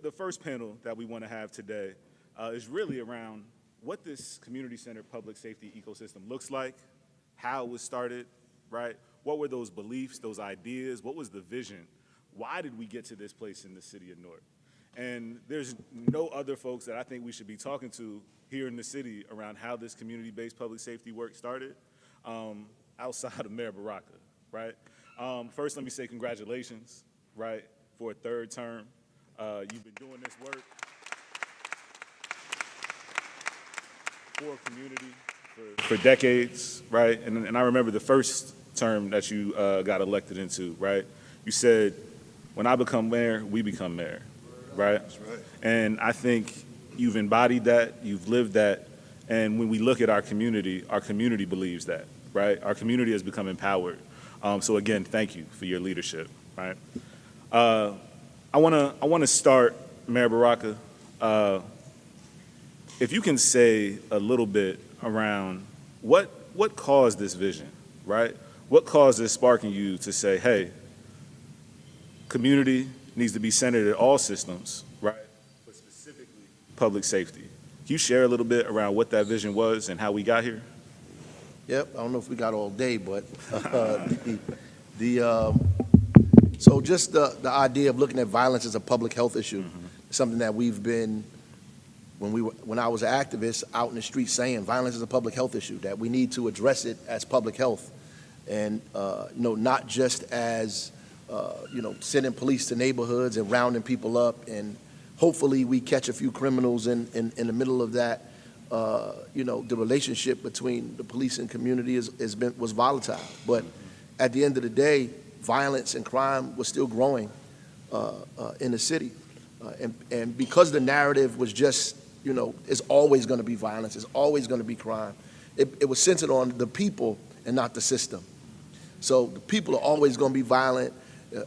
the first panel that we want to have today is really around what this community-centered public safety ecosystem looks like, how it was started, right? What were those beliefs, those ideas? What was the vision? Why did we get to this place in the city of Newark? And there's no other folks that I think we should be talking to here in the city around how this community-based public safety work started outside of Mayor Baraka, right? First, let me say congratulations, right, for a third term. You've been doing this work for a community for decades, right? And I remember the first term that you got elected into, right? You said, when I become mayor, we become mayor, right? That's right. And I think you've embodied that, you've lived that, and when we look at our community believes that, right? Our community has become empowered. So again, thank you for your leadership, right? I wanna start, Mayor Baraka, if you can say a little bit around what caused this vision, right? What caused this spark in you to say, hey, community needs to be centered at all systems, right? But specifically public safety. Can you share a little bit around what that vision was and how we got here? Yep, I don't know if we got all day, but so just the idea of looking at violence as a public health issue, something that we've been, when I was an activist out in the street saying violence is a public health issue, that we need to address it as public health, and not just as sending police to neighborhoods and rounding people up, and hopefully we catch a few criminals in the middle of that. The relationship between the police and community was volatile, but at the end of the day, violence and crime was still growing in the city, and because the narrative was just, it's always going to be violence, it's always going to be crime. It was centered on the people and not the system. So the people are always going to be violent,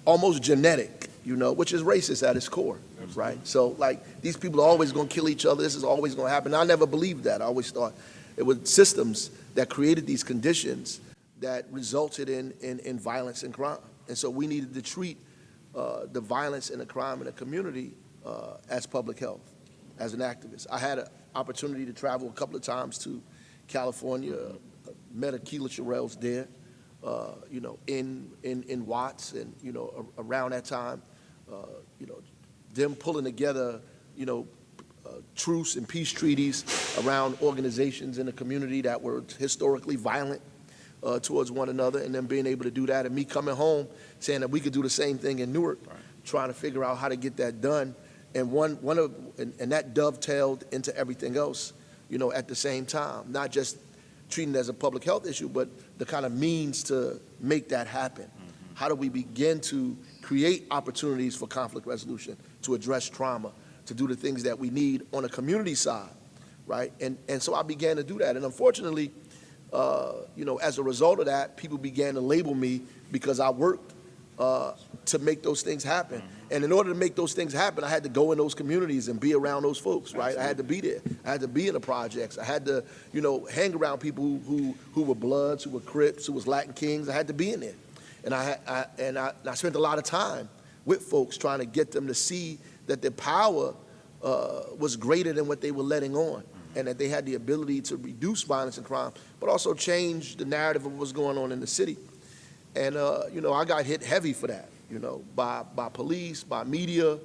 almost genetic, which is racist at its core, right? So like, these people are always going to kill each other. This is always going to happen. I never believed that. I always thought it was systems that created these conditions that resulted in violence and crime. And so we needed to treat the violence and the crime in the community as public health, as an activist. I had an opportunity to travel a couple of times to California, met Aqeela Sherrills there, in Watts, and around that time, them pulling together, truce and peace treaties around organizations in the community that were historically violent towards one another, and then being able to do that, and me coming home saying that we could do the same thing in Newark, trying to figure out how to get that done, and that dovetailed into everything else, at the same time, not just treating it as a public health issue, but the kind of means to make that happen. How do we begin to create opportunities for conflict resolution, to address trauma, to do the things that we need on a community side, right? And so I began to do that, and unfortunately, as a result of that, people began to label me because I worked to make those things happen. And in order to make those things happen, I had to go in those communities and be around those folks, right? I had to be there. I had to be in the projects. I had to, hang around people who were Bloods, who were Crips, who was Latin Kings. I had to be in there. And I spent a lot of time with folks trying to get them to see that their power was greater than what they were letting on, and that they had the ability to reduce violence and crime, but also change the narrative of what's going on in the city. And, I got hit heavy for that, by police, by media,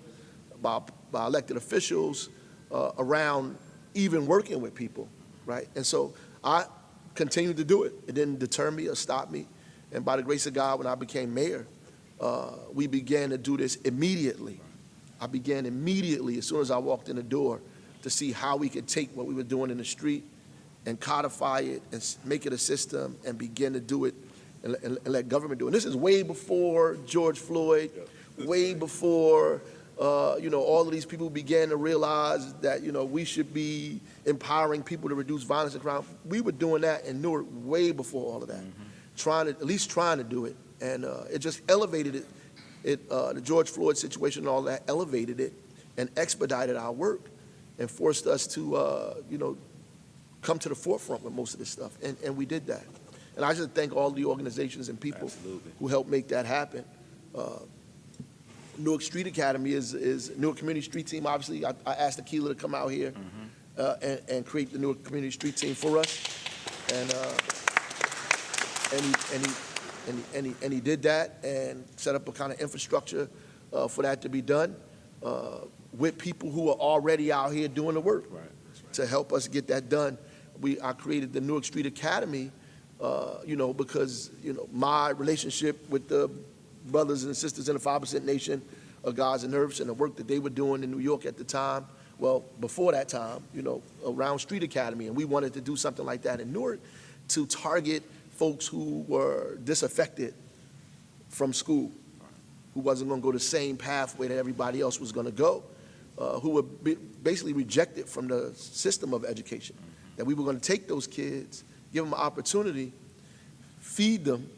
by elected officials, around even working with people, right? And so I continued to do it. It didn't deter me or stop me. And by the grace of God, when I became mayor, we began to do this immediately. I began immediately, as soon as I walked in the door, to see how we could take what we were doing in the street and codify it and make it a system and begin to do it and let government do it. And this is way before George Floyd, way before, all of these people began to realize that, we should be empowering people to reduce violence and crime. We were doing that in Newark way before all of that, at least trying to do it. And it just elevated it. The George Floyd situation and all that elevated it and expedited our work and forced us to, come to the forefront with most of this stuff. And we did that. And I just thank all the organizations and people who helped make that happen. Newark Street Academy is Newark Community Street Team. Obviously, I asked Aqeela to come out here and create the Newark Community Street Team for us, and he did that and set up a kind of infrastructure for that to be done with people who are already out here doing the work to help us get that done. I created the Newark Street Academy, because my relationship with the brothers and sisters in the 5% Nation, Guys and Nerves, and the work that they were doing in New York at the time, well, before that time, around Street Academy, and we wanted to do something like that in Newark to target folks who were disaffected from school, who wasn't going to go the same pathway that everybody else was going to go, who were basically rejected from the system of education, that we were going to take those kids, give them an opportunity, feed them,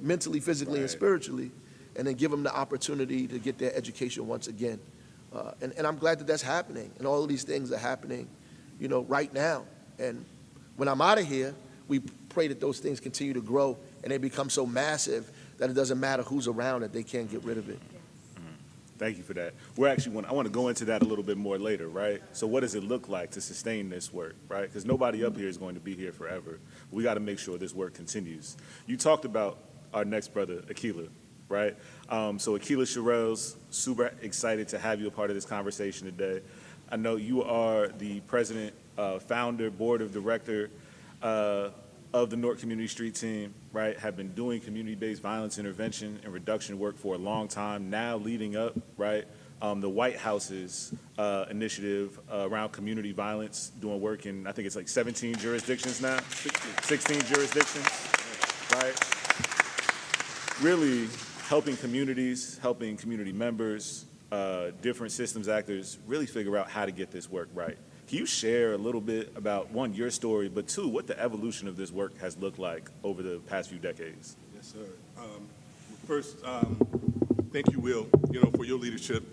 mentally, physically, and spiritually, and then give them the opportunity to get their education once again. And I'm glad that that's happening, and all of these things are happening, right now. And when I'm out of here, we pray that those things continue to grow and they become so massive that it doesn't matter who's around, that they can't get rid of it. Thank you for that. I want to go into that a little bit more later, right? So what does it look like to sustain this work, right? Because nobody up here is going to be here forever. We got to make sure this work continues. You talked about our next brother, Aqeela, right? So Aqeela Sherrills, super excited to have you a part of this conversation today. I know you are the president, founder, board of director of the Newark Community Street Team, right? Have been doing community-based violence intervention and reduction work for a long time, now leading up, right? The White House's initiative around community violence, doing work in, I think it's like 17 jurisdictions now? 16 jurisdictions, right? Really helping communities, helping community members, different systems actors really figure out how to get this work right. Can you share a little bit about, one, your story, but two, what the evolution of this work has looked like over the past few decades? Yes, sir. First, thank you, Will, for your leadership.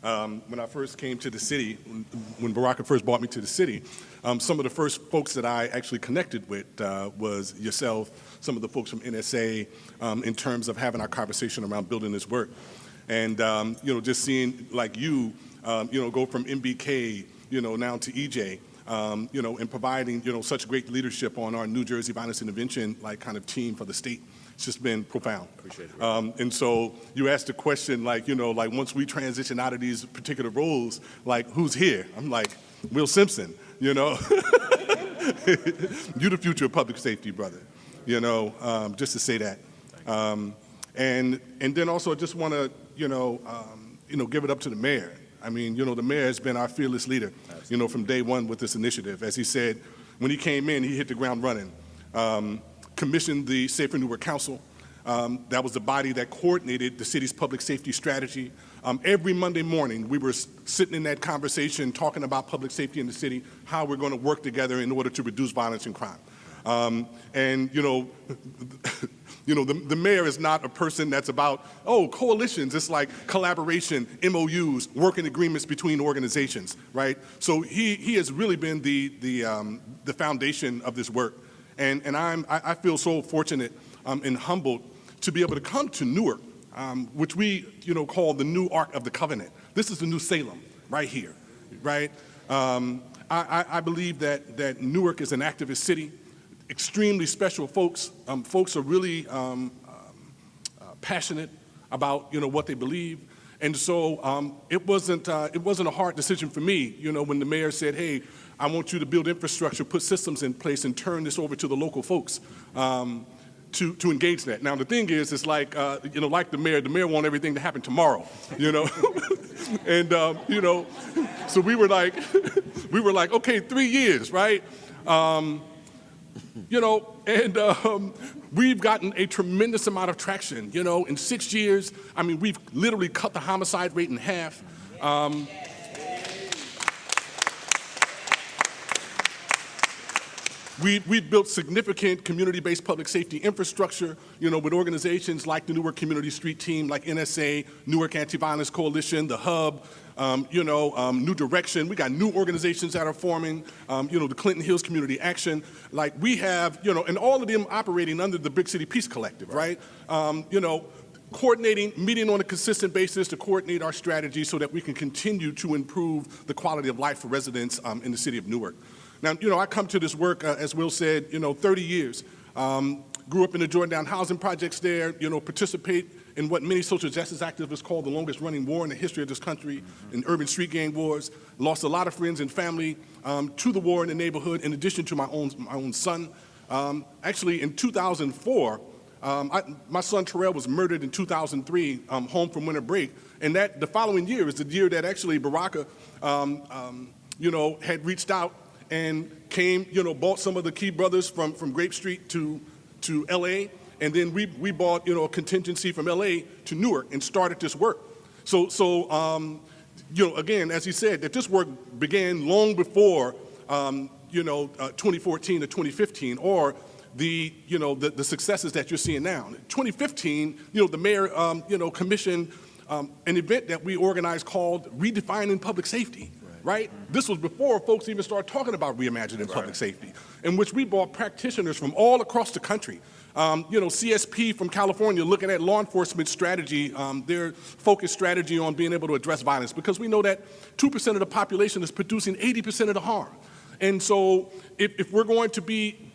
When I first came to the city, when Baraka first brought me to the city, some of the first folks that I actually connected with was yourself, some of the folks from NSA, in terms of having our conversation around building this work. And, just seeing like you, go from MBK, now to EJ, and providing, such great leadership on our New Jersey violence intervention, kind of team for the state. It's just been profound. Appreciate it. And so you asked the question, once we transition out of these particular roles, who's here? I'm like, Will Simpson, You're the future of public safety, brother, just to say that. And then also I just want to, give it up to the mayor. I mean, the mayor has been our fearless leader, from day one with this initiative. As he said, when he came in, he hit the ground running. Commissioned the Safer Newark Council. That was the body that coordinated the city's public safety strategy. Every Monday morning, we were sitting in that conversation talking about public safety in the city, how we're going to work together in order to reduce violence and crime. The mayor is not a person that's about, coalitions. It's like collaboration, MOUs, working agreements between organizations, right? So he has really been the foundation of this work. And I feel so fortunate and humbled to be able to come to Newark, which we call the new Ark of the Covenant. This is the new Salem right here, right? I believe that Newark is an activist city. Extremely special folks. Folks are really passionate about what they believe, and so it wasn't a hard decision for me. When the mayor said, "Hey, I want you to build infrastructure, put systems in place, and turn this over to the local folks to engage that." Now the thing is, it's like like the mayor want everything to happen tomorrow, and so we were like, okay, 3 years, right? And we've gotten a tremendous amount of traction. In 6 years, I mean, we've literally cut the homicide rate in half. We've built significant community-based public safety infrastructure, with organizations like the Newark Community Street Team, like NSA, Newark Anti-Violence Coalition, the Hub, New Direction. We got new organizations that are forming, the Clinton Hills Community Action. We have, and all of them operating under the Big City Peace Collective, right? meeting on a consistent basis to coordinate our strategy so that we can continue to improve the quality of life for residents in the city of Newark. Now, I come to this work, as Will said, 30 years. Grew up in the Jordan housing projects there, participate in what many social justice activists call the longest running war in the history of this country, in urban street gang wars. Lost a lot of friends and family to the war in the neighborhood, in addition to my own son. Actually, in 2004, my son Sherrills was murdered in 2003, home from winter break, and the following year is the year that actually Baraka, had reached out and came, bought some of the key brothers from Grape Street to LA, and then we bought, a contingency from LA to Newark and started this work. So again, as he said, that this work began long before, 2014 to 2015, or the successes that you're seeing now. In 2015, the mayor, commissioned an event that we organized called Redefining Public Safety. Right? This was before folks even started talking about reimagining public safety, in which we brought practitioners from all across the country. CSP from California looking at law enforcement strategy, their focused strategy on being able to address violence, because we know that 2% of the population is producing 80% of the harm. And so if we're going to be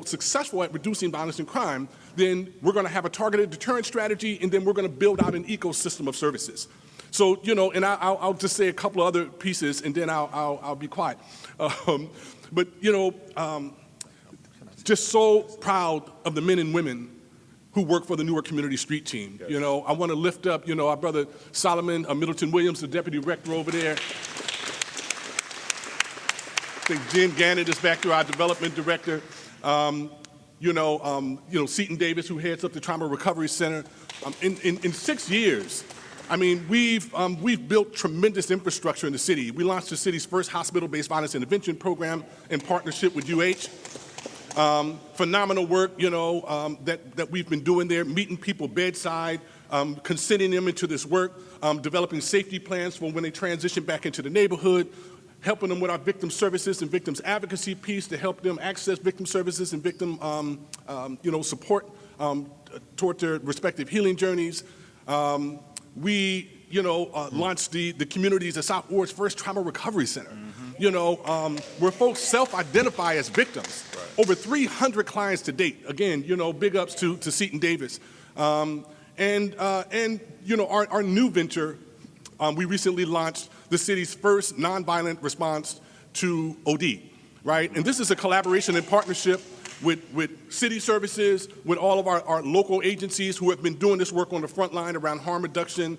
successful at reducing violence and crime, then we're going to have a targeted deterrent strategy, and then we're going to build out an ecosystem of services. So, and I'll just say a couple of other pieces, and then I'll be quiet. But, just so proud of the men and women who work for the Newark Community Street Team. Yes. I want to lift up, our brother Solomon Middleton Williams, the deputy rector over there. I think Jen Gannett is back there, our development director. Seton Davis, who heads up the Trauma Recovery Center. In 6 years, we've built tremendous infrastructure in the city. We launched the city's first hospital-based violence intervention program in partnership with UH. Phenomenal work, that we've been doing there, meeting people bedside, consenting them into this work, developing safety plans for when they transition back into the neighborhood, helping them with our victim services and victims advocacy piece to help them access victim services and victim, support toward their respective healing journeys. We, launched the community's South Ward's first trauma recovery center, where folks self-identify as victims. Right. Over 300 clients to date. Again, big ups to Seton Davis. Our new venture, we recently launched the city's first nonviolent response to OD, right? And this is a collaboration and partnership with city services, with all of our local agencies who have been doing this work on the front line around harm reduction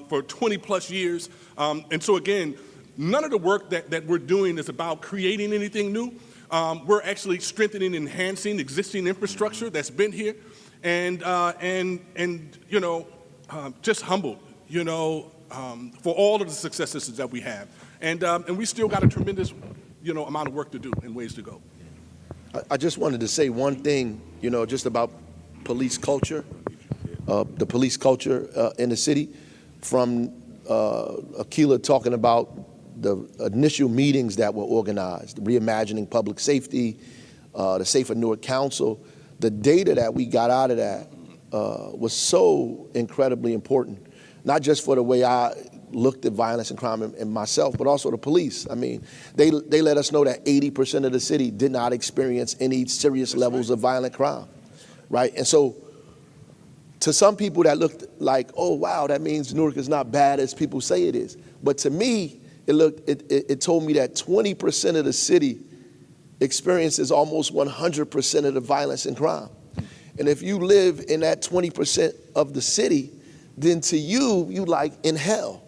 for 20 plus years. And so again, none of the work that we're doing is about creating anything new. We're actually strengthening and enhancing existing infrastructure that's been here, and just humbled, for all of the successes that we have. And we still got a tremendous, amount of work to do and ways to go. I just wanted to say one thing, just about police culture, the police culture in the city, from Aqeela talking about the initial meetings that were organized, Reimagining Public Safety, the Safer Newark Council. The data that we got out of that was so incredibly important, not just for the way I looked at violence and crime in myself, but also the police. They let us know that 80% of the city did not experience any serious levels of violent crime, right? And so to some people that looked like, oh, wow, that means Newark is not bad as people say it is. But to me, it told me that 20% of the city experiences almost 100% of the violence and crime. And if you live in that 20% of the city, then to you like in hell.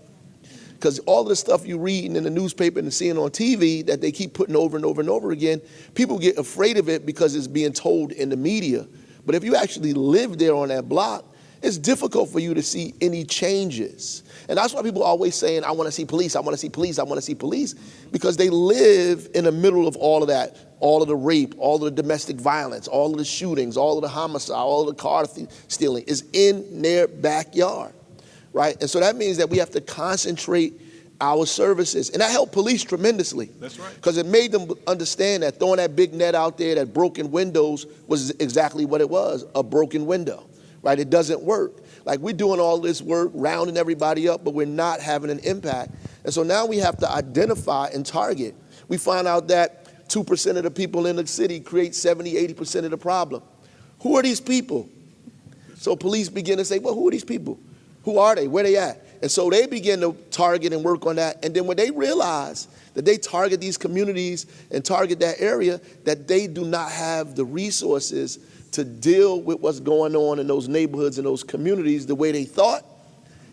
Because all the stuff you reading in the newspaper and seeing on TV that they keep putting over and over and over again, people get afraid of it because it's being told in the media. But if you actually live there on that block, it's difficult for you to see any changes. And that's why people are always saying, I want to see police, I want to see police, I want to see police, because they live in the middle of all of that, all of the rape, all of the domestic violence, all of the shootings, all of the homicide, all of the car stealing is in their backyard, right? And so that means that we have to concentrate our services. And that helped police tremendously. That's right. Because it made them understand that throwing that big net out there, that broken windows, was exactly what it was, a broken window. Right? It doesn't work. Like, we're doing all this work, rounding everybody up, but we're not having an impact. And so now we have to identify and target. We find out that 2% of the people in the city create 70, 80% of the problem. Who are these people? So police begin to say, well, who are these people? Who are they? Where they at? And so they begin to target and work on that. And then when they realize that they target these communities and target that area, that they do not have the resources to deal with what's going on in those neighborhoods and those communities the way they thought,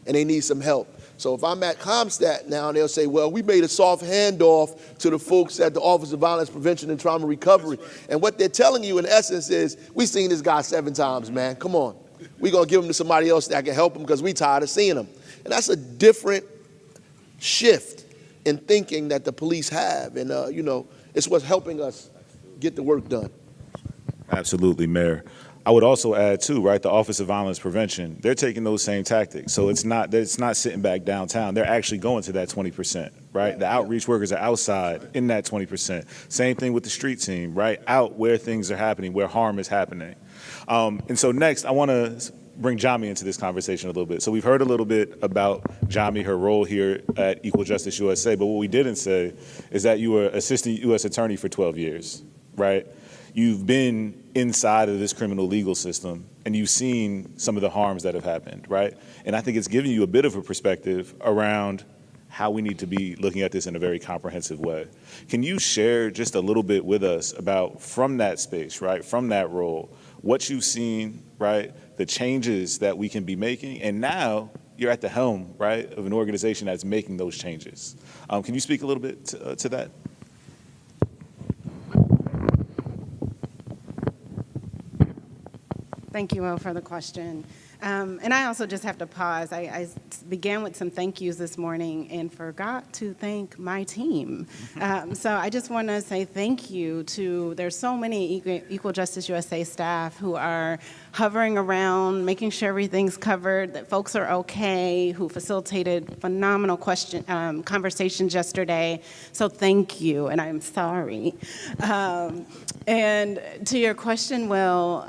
and they need some help. So if I'm at Comstat now, and they'll say, well, we made a soft handoff to the folks at the Office of Violence Prevention and Trauma Recovery. Right. And what they're telling you in essence is, we've seen this guy 7 times, man. Come on. We're going to give him to somebody else that can help him because we're tired of seeing him. And that's a different shift in thinking that the police have. And, it's what's helping us get the work done. Absolutely, Mayor. I would also add too, right, the Office of Violence Prevention, they're taking those same tactics. So it's not sitting back downtown. They're actually going to that 20%, right? The outreach workers are outside in that 20%. Same thing with the street team, right? Out where things are happening, where harm is happening. And so next, I want to bring Jami into this conversation a little bit. So we've heard a little bit about Jami, her role here at Equal Justice USA, but what we didn't say is that you were Assistant U.S. Attorney for 12 years, right? You've been inside of this criminal legal system, and you've seen some of the harms that have happened, right? And I think it's giving you a bit of a perspective around how we need to be looking at this in a very comprehensive way. Can you share just a little bit with us about, from that space, right, from that role, what you've seen, right, the changes that we can be making, and now you're at the helm, right, of an organization that's making those changes. Can you speak a little bit to that? Thank you, Will, for the question. And I also just have to pause. I began with some thank yous this morning and forgot to thank my team. So I just want to say thank you to, there's so many Equal Justice USA staff who are hovering around, making sure everything's covered, that folks are okay, who facilitated phenomenal conversations yesterday. So thank you, and I'm sorry. And to your question, Will,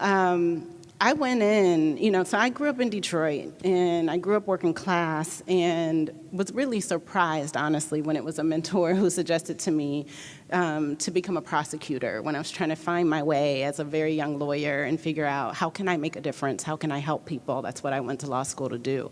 I went in, so I grew up in Detroit, and I grew up working class, and was really surprised, honestly, when it was a mentor who suggested to me to become a prosecutor when I was trying to find my way as a very young lawyer and figure out, how can I make a difference? How can I help people? That's what I went to law school to do.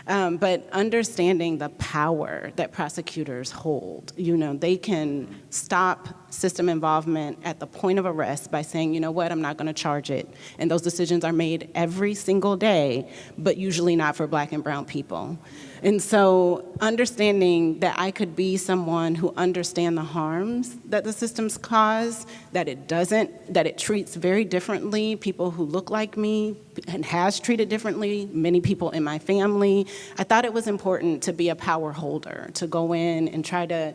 But understanding the power that prosecutors hold, they can stop system involvement at the point of arrest by saying, you know what, I'm not going to charge it. And those decisions are made every single day, but usually not for Black and brown people. And so understanding that I could be someone who understands the harms that the systems cause, that it treats very differently people who look like me and has treated differently many people in my family, I thought it was important to be a power holder, to go in and try to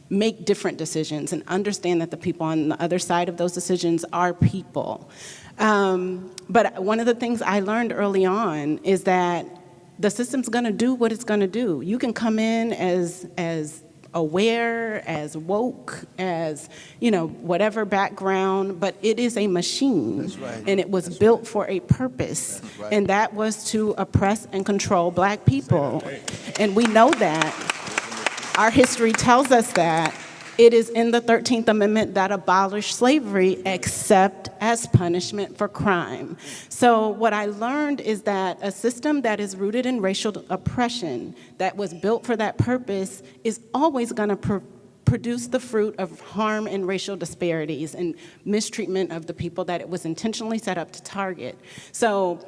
make different decisions and understand that the people on the other side of those decisions are people. But one of the things I learned early on is that the system's gonna do what it's gonna do. You can come in as aware, as woke, as whatever background, but it is a machine. That's right. And it was built for a purpose. That's right. And that was to oppress and control Black people. And we know that. Our history tells us that. It is in the 13th Amendment that abolished slavery except as punishment for crime. So what I learned is that a system that is rooted in racial oppression, that was built for that purpose, is always going to produce the fruit of harm and racial disparities and mistreatment of the people that it was intentionally set up to target. So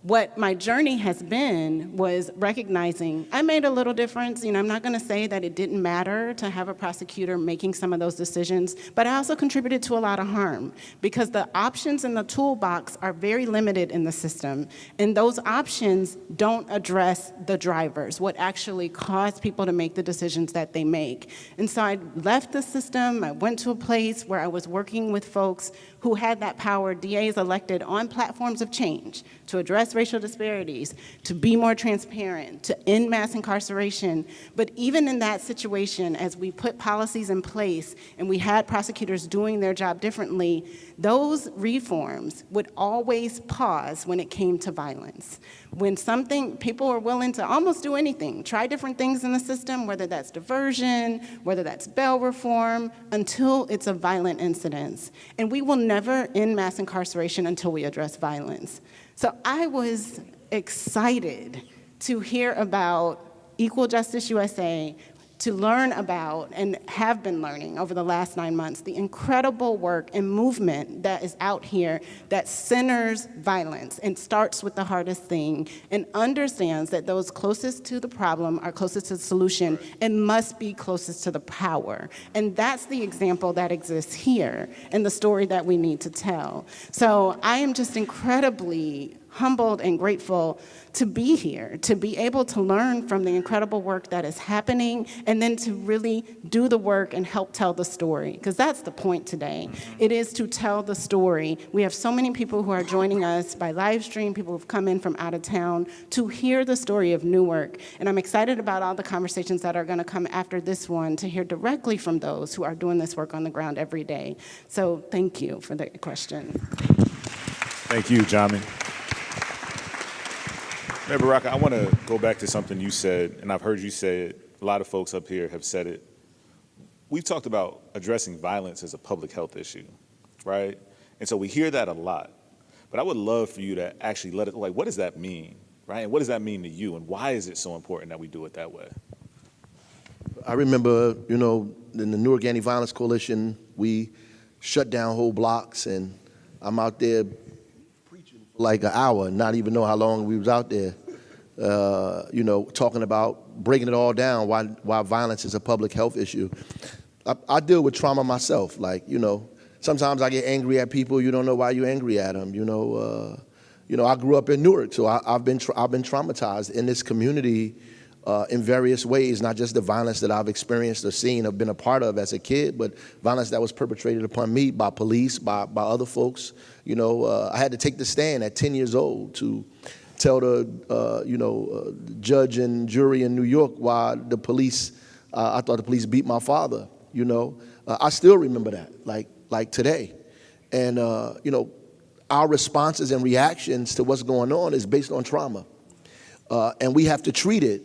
what my journey has been was recognizing I made a little difference. I'm not going to say that it didn't matter to have a prosecutor making some of those decisions, but I also contributed to a lot of harm because the options in the toolbox are very limited in the system, and those options don't address the drivers, what actually caused people to make the decisions that they make. And so I left the system. I went to a place where I was working with folks who who had that power, DAs elected on platforms of change to address racial disparities, to be more transparent, to end mass incarceration. But even in that situation, as we put policies in place and we had prosecutors doing their job differently, those reforms would always pause when it came to violence. When people are willing to almost do anything, try different things in the system, whether that's diversion, whether that's bail reform, until it's a violent incident. And we will never end mass incarceration until we address violence. So I was excited to hear about Equal Justice USA, to learn about, and have been learning over the last 9 months, the incredible work and movement that is out here that centers violence and starts with the hardest thing and understands that those closest to the problem are closest to the solution and must be closest to the power. And that's the example that exists here and the story that we need to tell. So I am just incredibly humbled and grateful to be here, to be able to learn from the incredible work that is happening, and then to really do the work and help tell the story, because that's the point today. It is to tell the story. We have so many people who are joining us by live stream, people who've come in from out of town to hear the story of Newark, and I'm excited about all the conversations that are gonna come after this one to hear directly from those who are doing this work on the ground every day. So thank you for the question. Thank you, Jami. Mayor Baraka, I want to go back to something you said, and I've heard you say it. A lot of folks up here have said it. We've talked about addressing violence as a public health issue, right? And so we hear that a lot. But I would love for you to actually let it, like, what does that mean, right? And what does that mean to you, and why is it so important that we do it that way? I remember, in the Newark Anti-Violence Coalition, we shut down whole blocks, and I'm out there like an hour, not even know how long we was out there, talking about breaking it all down, why violence is a public health issue. I deal with trauma myself. Sometimes I get angry at people. You don't know why you're angry at them. I grew up in Newark, so I've been traumatized in this community in various ways, not just the violence that I've experienced or seen or been a part of as a kid, but violence that was perpetrated upon me by police, by other folks. I had to take the stand at 10 years old to tell the judge and jury in New York why the police, I thought the police beat my father. I still remember that, like today. And our responses and reactions to what's going on is based on trauma, and we have to treat it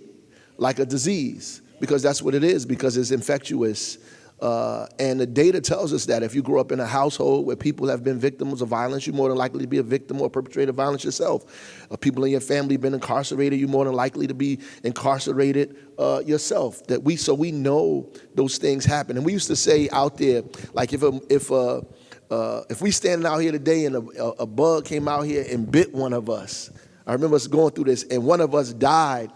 like a disease, because that's what it is, because it's infectious. And the data tells us that if you grow up in a household where people have been victims of violence, you're more than likely to be a victim or perpetrator of violence yourself. People in your family have been incarcerated, you're more than likely to be incarcerated yourself. So we know those things happen. And we used to say out there, like if we standing out here today and a bug came out here and bit one of us, I remember us going through this, and one of us died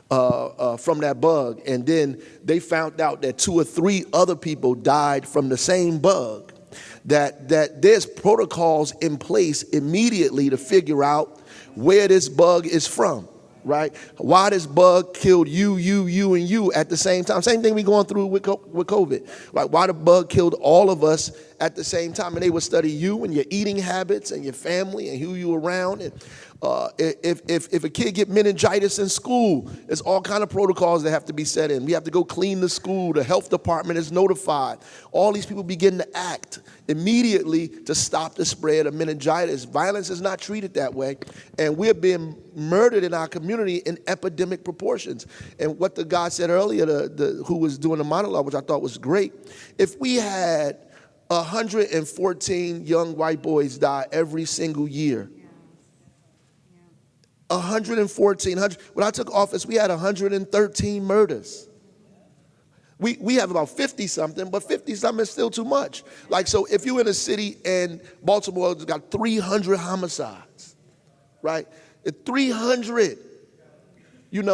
from that bug, and then they found out that 2 or 3 other people died from the same bug, that there's protocols in place immediately to figure out where this bug is from, right? Why this bug killed you, and you at the same time. Same thing we going through with COVID. Like, why the bug killed all of us at the same time, and they would study you and your eating habits and your family and who you around. And if a kid get meningitis in school, there's all kind of protocols that have to be set in. We have to go clean the school. The health department is notified. All these people begin to act immediately to stop the spread of meningitis. Violence is not treated that way, and we're being murdered in our community in epidemic proportions. And what the guy said earlier, who was doing the monologue, which I thought was great, if we had 114 young white boys die every single year, 114. When I took office, we had 113 murders. We have about 50-something, but 50-something is still too much. So if you're in a city and Baltimore has got 300 homicides, right? 300.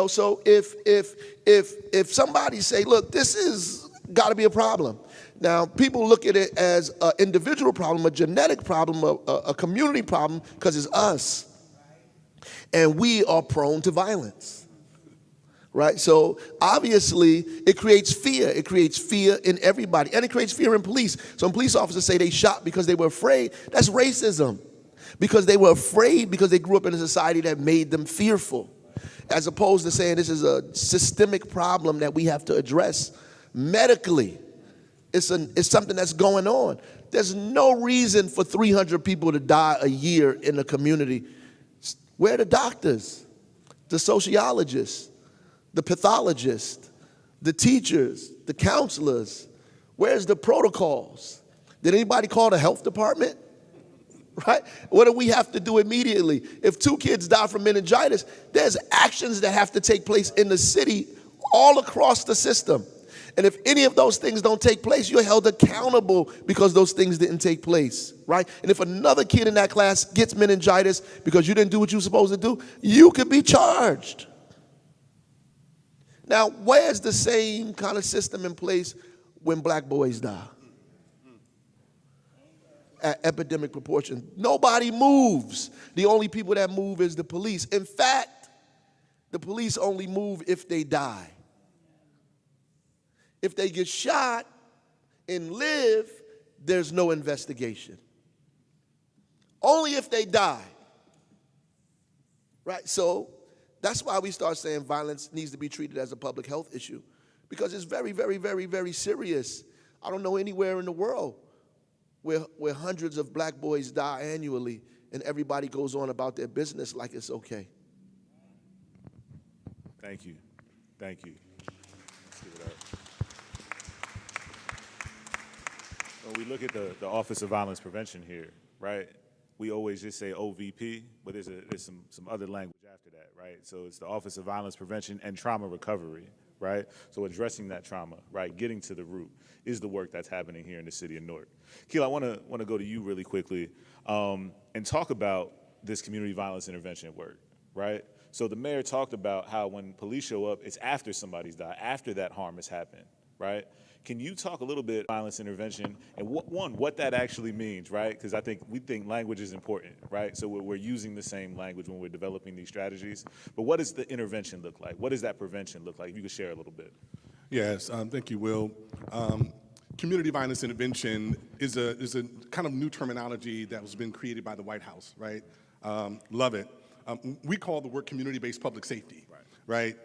So if somebody say, look, this is got to be a problem. Now, people look at it as an individual problem, a genetic problem, a community problem, because it's us. And we are prone to violence, right? So obviously it creates fear. It creates fear in everybody, and it creates fear in police. Some police officers say they shot because they were afraid. That's racism, because they were afraid because they grew up in a society that made them fearful, as opposed to saying this is a systemic problem that we have to address medically. It's something that's going on. There's no reason for 300 people to die a year in the community. Where are the doctors, the sociologists, the pathologists, the teachers, the counselors? Where's the protocols? Did anybody call the health department? Right? What do we have to do immediately? If 2 kids die from meningitis, there's actions that have to take place in the city all across the system. And if any of those things don't take place, you're held accountable because those things didn't take place, right? And if another kid in that class gets meningitis because you didn't do what you were supposed to do, you could be charged. Now, where's the same kind of system in place when black boys die? At epidemic proportions. Nobody moves. The only people that move is the police. In fact, the police only move if they die. If they get shot and live, there's no investigation. Only if they die. Right? So that's why we start saying violence needs to be treated as a public health issue, because it's very, very, very, very serious. I don't know anywhere in the world where hundreds of black boys die annually and everybody goes on about their business like it's okay. Thank you. Thank you. Let's give it up. When we look at the Office of Violence Prevention here, right, we always just say OVP, but there's some other language after that, right? So it's the Office of Violence Prevention and Trauma Recovery, right? So addressing that trauma, right, getting to the root is the work that's happening here in the city of Newark. Aqeela, I want to go to you really quickly and talk about this community violence intervention work, right? So the mayor talked about how when police show up, it's after somebody's died, after that harm has happened, right? Can you talk a little bit about violence intervention and what that actually means, right? Because we think language is important, right? So we're using the same language when we're developing these strategies. But what does the intervention look like? What does that prevention look like? If you could share a little bit. Yes, thank you, Will. Community violence intervention is a kind of new terminology that has been created by the White House, right? Love it. We call the word community-based public safety, right?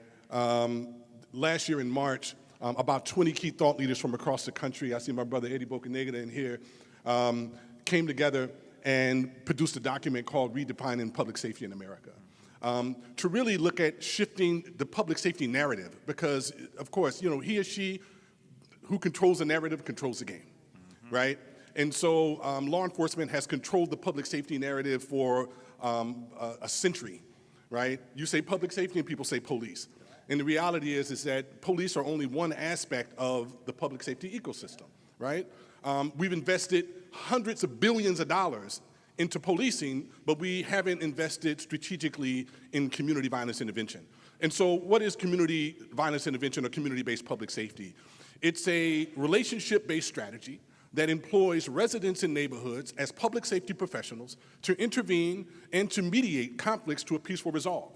Last year in March, about 20 key thought leaders from across the country, I see my brother Eddie Bocanegra in here, came together and produced a document called Redefining Public Safety in America, to really look at shifting the public safety narrative, because, of course, you know, he or she who controls the narrative controls the game, right? And so law enforcement has controlled the public safety narrative for a century, right? You say public safety and people say police. And the reality is that police are only one aspect of the public safety ecosystem, right? We've invested hundreds of billions of dollars into policing, but we haven't invested strategically in community violence intervention. And so what is community violence intervention or community-based public safety? It's a relationship-based strategy that employs residents in neighborhoods as public safety professionals to intervene and to mediate conflicts to a peaceful resolve.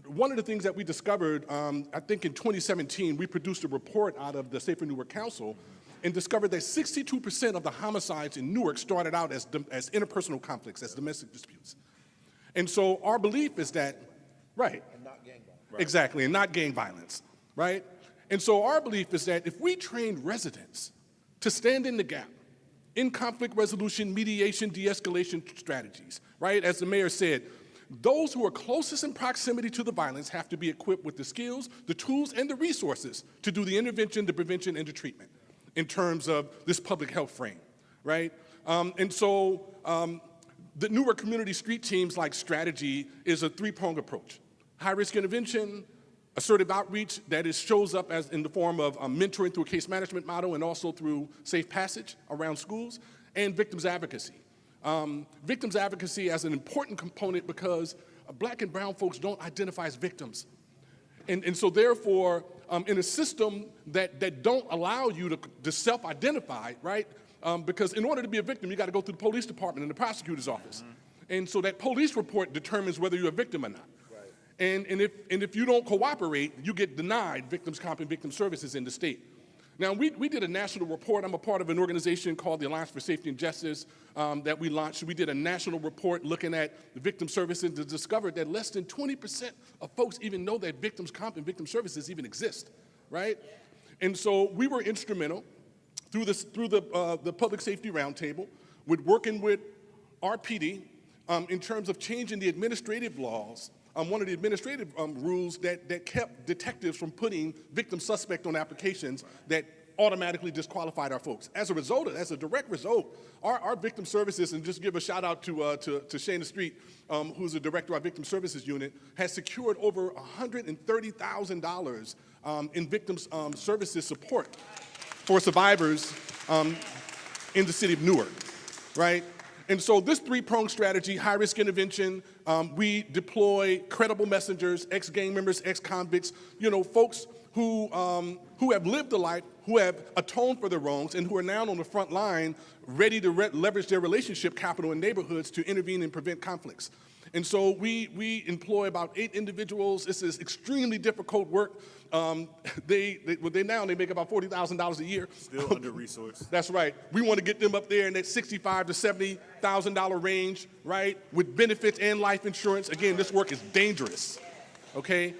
One of the things that we discovered, I think in 2017, we produced a report out of the Safer Newark Council and discovered that 62% of the homicides in Newark started out as interpersonal conflicts, as domestic disputes. And so our belief is that, right. And not gang violence. Right. Exactly, and not gang violence, right? And so our belief is that if we train residents to stand in the gap in conflict resolution, mediation, de-escalation strategies, right? As the mayor said, those who are closest in proximity to the violence have to be equipped with the skills, the tools, and the resources to do the intervention, the prevention, and the treatment in terms of this public health frame, right? And so the Newark Community Street Teams like strategy is a three-pronged approach. High-risk intervention, assertive outreach that shows up as in the form of mentoring through a case management model and also through safe passage around schools, and victims advocacy. Victims advocacy as an important component because black and brown folks don't identify as victims. And so therefore, in a system that don't allow you to self-identify, right? Because in order to be a victim, you got to go through the police department and the prosecutor's office. And so that police report determines whether you're a victim or not. Right. And if you don't cooperate, you get denied victims' comp and victim services in the state. Now, we did a national report. I'm a part of an organization called the Alliance for Safety and Justice that we launched. We did a national report looking at the victim services and discovered that less than 20% of folks even know that victims' comp and victim services even exist, right? And so we were instrumental through the Public Safety Roundtable with working with RPD in terms of changing the administrative laws. One of the administrative rules that kept detectives from putting victim suspect on applications that automatically disqualified our folks. As a result, as a direct result, our victim services, and just give a shout out to Shana Street, who's the director of our victim services unit, has secured over $130,000 in victim services support for survivors in the city of Newark, right? And so this three-pronged strategy, high-risk intervention, we deploy credible messengers, ex-gang members, ex-convicts, folks who have lived a life, who have atoned for their wrongs, and who are now on the front line ready to leverage their relationship capital in neighborhoods to intervene and prevent conflicts. And so we employ about 8 individuals. This is extremely difficult work. They make about $40,000 a year. Still under-resourced. That's right. We want to get them up there in that $65,000 to $70,000 range, right, with benefits and life insurance. Again, this work is dangerous, okay?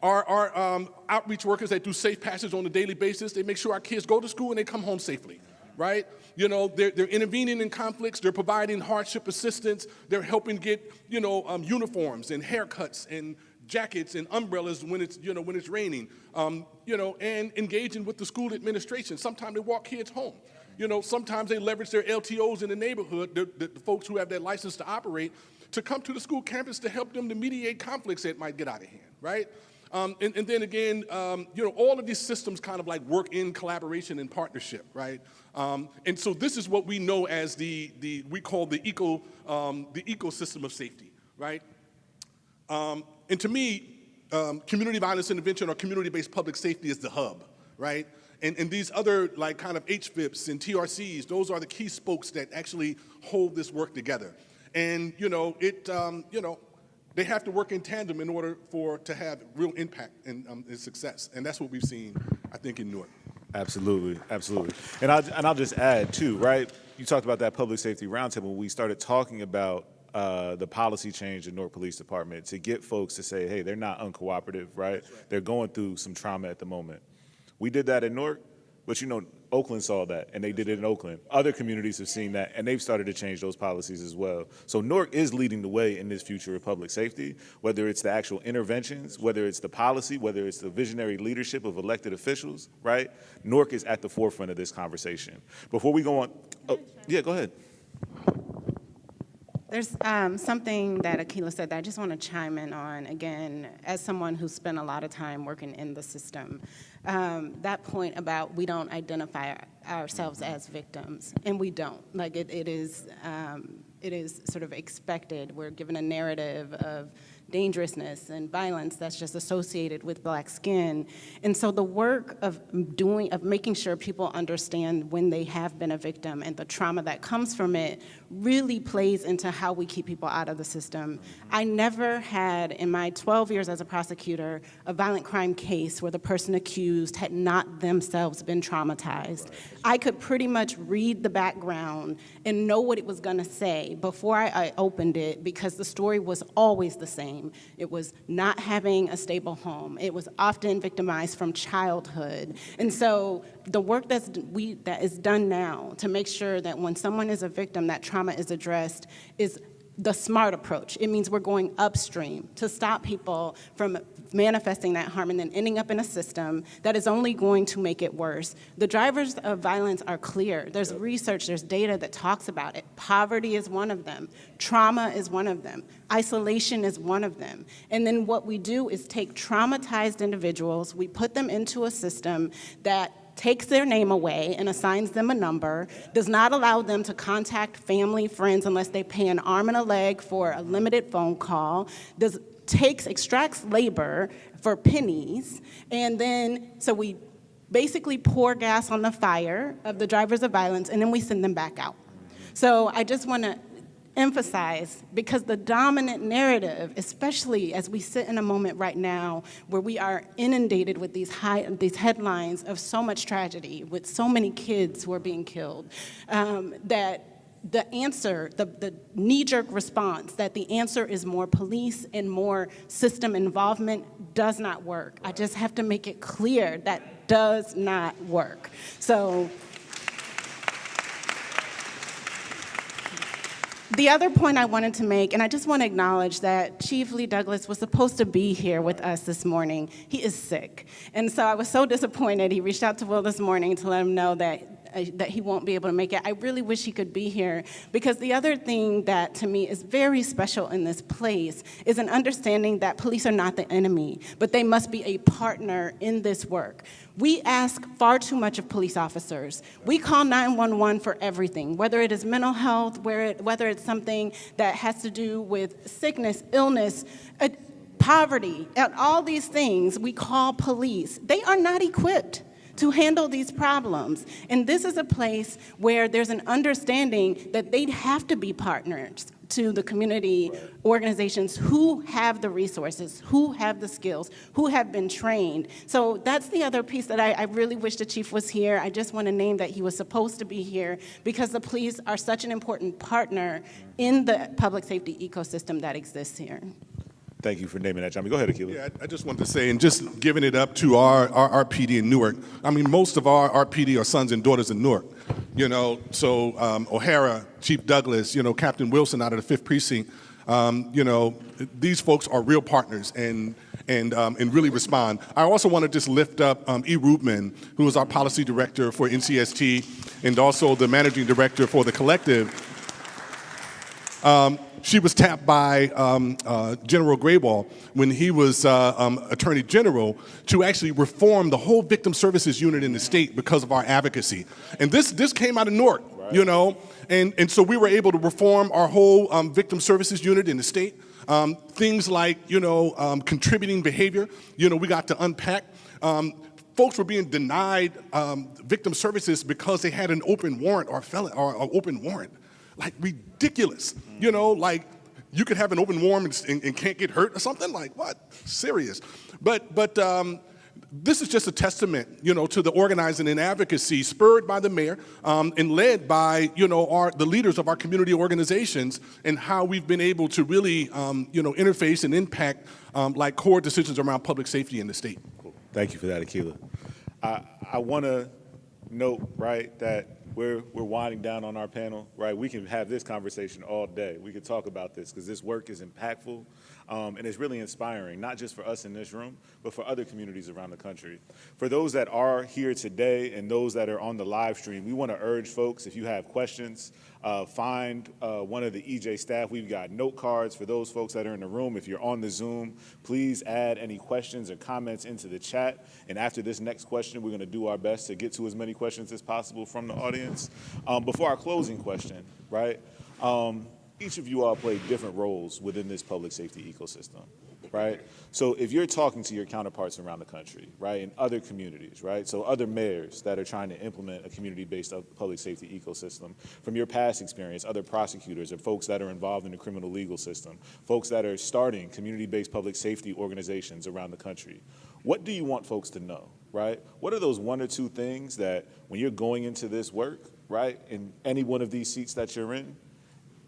Our outreach workers that do safe passage on a daily basis, they make sure our kids go to school and they come home safely, right? They're intervening in conflicts, they're providing hardship assistance, they're helping get, uniforms and haircuts and jackets and umbrellas when it's raining, and engaging with the school administration. Sometimes they walk kids home. Sometimes they leverage their LTOs in the neighborhood, the folks who have that license to operate, to come to the school campus to help them to mediate conflicts that might get out of hand, right? And then again, all of these systems kind of like work in collaboration and partnership, right? And so this is what we know as we call the ecosystem of safety, right? And to me, community violence intervention or community-based public safety is the hub, right? And these other like kind of HVIPs and TRCs, those are the key spokes that actually hold this work together. And they have to work in tandem in order to have real impact and success. And that's what we've seen, I think, in Newark. Absolutely, absolutely. And I'll just add too, right? You talked about that public safety roundtable. We started talking about the policy change in Newark Police Department to get folks to say, hey, they're not uncooperative, right? They're going through some trauma at the moment. We did that in Newark, but Oakland saw that, and they did it in Oakland. Other communities have seen that, and they've started to change those policies as well. So Newark is leading the way in this future of public safety, whether it's the actual interventions, whether it's the policy, whether it's the visionary leadership of elected officials, right? Newark is at the forefront of this conversation. Before we go on, yeah, go ahead. There's something that Aqeela said that I just want to chime in on, again, as someone who's spent a lot of time working in the system. That point about we don't identify ourselves as victims, and we don't. Like, it is sort of expected. We're given a narrative of dangerousness and violence that's just associated with Black skin. And so the work of making sure people understand when they have been a victim and the trauma that comes from it really plays into how we keep people out of the system. I never had, in my 12 years as a prosecutor, a violent crime case where the person accused had not themselves been traumatized. I could pretty much read the background and know what it was gonna say before I opened it, because the story was always the same. It was not having a stable home. It was often victimized from childhood. And so the work that is done now to make sure that when someone is a victim, that trauma is addressed is the smart approach. It means we're going upstream to stop people from manifesting that harm and then ending up in a system that is only going to make it worse. The drivers of violence are clear. There's research, there's data that talks about it. Poverty is one of them. Trauma is one of them. Isolation is one of them. And then what we do is take traumatized individuals, we put them into a system that takes their name away and assigns them a number, does not allow them to contact family, friends, unless they pay an arm and a leg for a limited phone call, extracts labor for pennies, and then, so we basically pour gas on the fire of the drivers of violence, and then we send them back out. So I just want to emphasize, because the dominant narrative, especially as we sit in a moment right now where we are inundated with these headlines of so much tragedy, with so many kids who are being killed, that the answer, the knee-jerk response that the answer is more police and more system involvement does not work. I just have to make it clear that does not work. So the other point I wanted to make, and I just want to acknowledge that Chief Lee Douglas was supposed to be here with us this morning. He is sick. And so I was so disappointed. He reached out to Will this morning to let him know that he won't be able to make it. I really wish he could be here, because the other thing that to me is very special in this place is an understanding that police are not the enemy, but they must be a partner in this work. We ask far too much of police officers. We call 911 for everything, whether it is mental health, whether it's something that has to do with sickness, illness, poverty, and all these things we call police. They are not equipped to handle these problems. And this is a place where there's an understanding that they'd have to be partners to the community organizations who have the resources, who have the skills, who have been trained. So that's the other piece that I really wish the chief was here. I just want to name that he was supposed to be here, because the police are such an important partner in the public safety ecosystem that exists here. Thank you for naming that, John. Go ahead, Aqeela. Yeah, I just wanted to say, and just giving it up to our RPD in Newark. I mean, most of our RPD are sons and daughters in Newark, you know. So O'Hara, Chief Douglas, you know, Captain Wilson out of the 5th Precinct, you know, these folks are real partners and really respond. I also want to just lift up E. Rubman, who is our policy director for NCST and also the managing director for the collective. She was tapped by General Grayball when he was Attorney General to actually reform the whole victim services unit in the state because of our advocacy. And this came out of Newark, right. You know, and so we were able to reform our whole victim services unit in the state. Things like, you know, contributing behavior, you know, we got to unpack. Folks were being denied victim services because they had an open warrant or open warrant. Like, ridiculous. You know, like, you could have an open warrant and can't get hurt or something? Like, what? Serious. But this is just a testament, you know, to the organizing and advocacy spurred by the mayor and led by, you know, the leaders of our community organizations, and how we've been able to really, you know, interface and impact like core decisions around public safety in the state. Cool. Thank you for that, Aqeela. I want to note, right, that we're winding down on our panel, right? We can have this conversation all day. We could talk about this because this work is impactful and it's really inspiring, not just for us in this room, but for other communities around the country. For those that are here today and those that are on the live stream, we want to urge folks, if you have questions, find one of the EJ staff. We've got note cards for those folks that are in the room. If you're on the Zoom, please add any questions or comments into the chat. And after this next question, we're going to do our best to get to as many questions as possible from the audience. Before our closing question, right? Each of you all play different roles within this public safety ecosystem, right? So if you're talking to your counterparts around the country, right, in other communities, right, so other mayors that are trying to implement a community-based public safety ecosystem, from your past experience, other prosecutors or folks that are involved in the criminal legal system, folks that are starting community-based public safety organizations around the country, what do you want folks to know, right? What are those 1 or 2 things that when you're going into this work, right, in any one of these seats that you're in,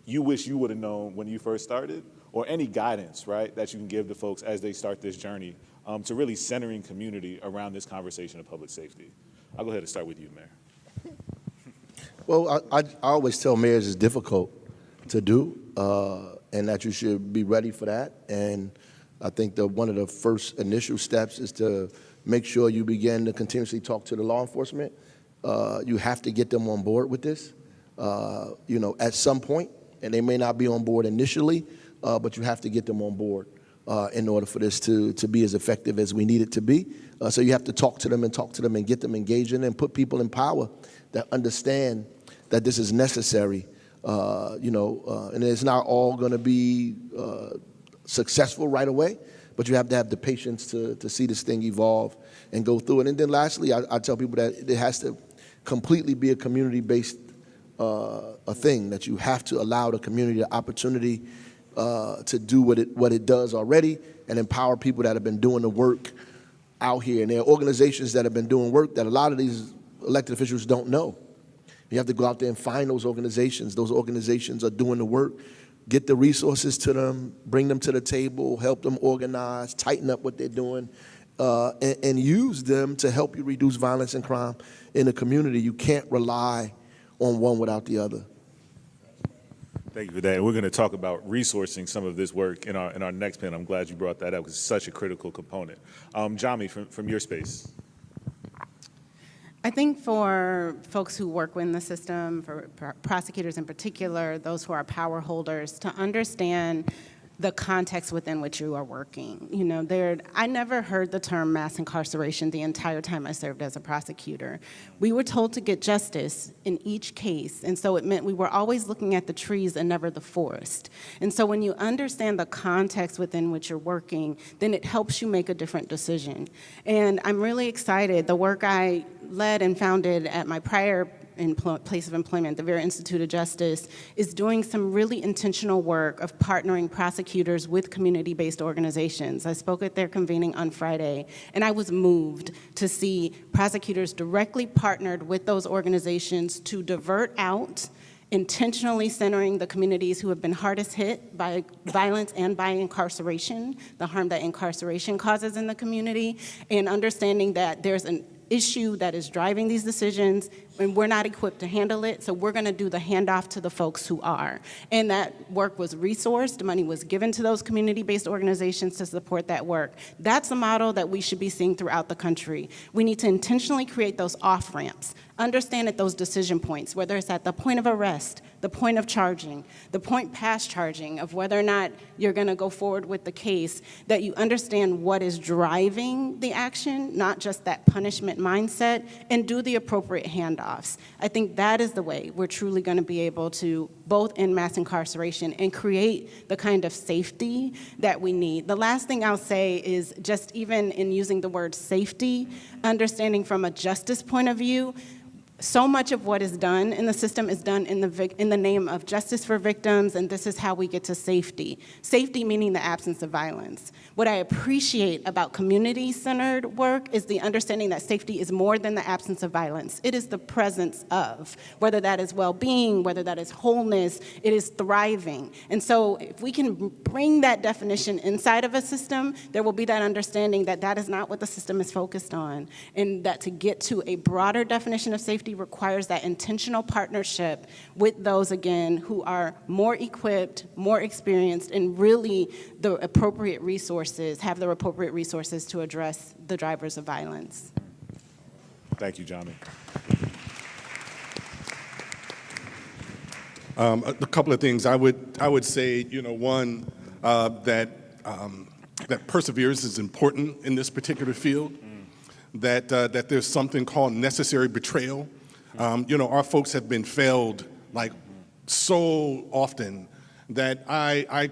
you wish you would have known when you first started, or any guidance, right, that you can give to folks as they start this journey to really centering community around this conversation of public safety? I'll go ahead and start with you, Mayor. Well, I always tell mayors it's difficult to do, and that you should be ready for that. And I think one of the first initial steps is to make sure you begin to continuously talk to the law enforcement. You have to get them on board with this, you know, at some point. And they may not be on board initially, but you have to get them on board in order for this to be as effective as we need it to be. So you have to talk to them and get them engaged in and put people in power that understand that this is necessary, you know, and it's not all going to be successful right away, but you have to have the patience to see this thing evolve and go through it. And then lastly, I tell people that it has to completely be a community-based a thing, that you have to allow the community the opportunity to do what it does already and empower people that have been doing the work out here. And there are organizations that have been doing work that a lot of these elected officials don't know. You have to go out there and find those organizations. Those organizations are doing the work. Get the resources to them, bring them to the table, help them organize, tighten up what they're doing, and use them to help you reduce violence and crime in the community. You can't rely on one without the other. Thank you for that. And we're going to talk about resourcing some of this work in our next panel. I'm glad you brought that up because it's such a critical component. Jami, from your space. I think for folks who work within the system, for prosecutors in particular, those who are power holders, to understand the context within which you are working. You know, I never heard the term mass incarceration the entire time I served as a prosecutor. We were told to get justice in each case, and so it meant we were always looking at the trees and never the forest. And so when you understand the context within which you're working, then it helps you make a different decision. And I'm really excited. The work I led and founded at my prior place of employment, the Vera Institute of Justice, is doing some really intentional work of partnering prosecutors with community-based organizations. I spoke at their convening on Friday, and I was moved to see prosecutors directly partnered with those organizations to divert out, intentionally centering the communities who have been hardest hit by violence and by incarceration, the harm that incarceration causes in the community, and understanding that there's an issue that is driving these decisions, and we're not equipped to handle it, so we're gonna do the handoff to the folks who are. And that work was resourced, money was given to those community-based organizations to support that work. That's a model that we should be seeing throughout the country. We need to intentionally create those off-ramps, understand at those decision points, whether it's at the point of arrest, the point of charging, the point past charging of whether or not you're gonna go forward with the case, that you understand what is driving the action, not just that punishment mindset, and do the appropriate handoffs. I think that is the way we're truly gonna be able to both end mass incarceration and create the kind of safety that we need. The last thing I'll say is just even in using the word safety, understanding from a justice point of view, so much of what is done in the system is done in the name of justice for victims, and this is how we get to safety. Safety meaning the absence of violence. What I appreciate about community-centered work is the understanding that safety is more than the absence of violence. It is the presence of, whether that is well-being, whether that is wholeness, it is thriving. And so if we can bring that definition inside of a system, there will be that understanding that that is not what the system is focused on, and that to get to a broader definition of safety requires that intentional partnership with those, again, who are more equipped, more experienced, and really the appropriate resources, have the appropriate resources to address the drivers of violence. Thank you, Jami. A couple of things. I would say, you know, one, that perseverance is important in this particular field. That there's something called necessary betrayal. You know, our folks have been failed like so often that I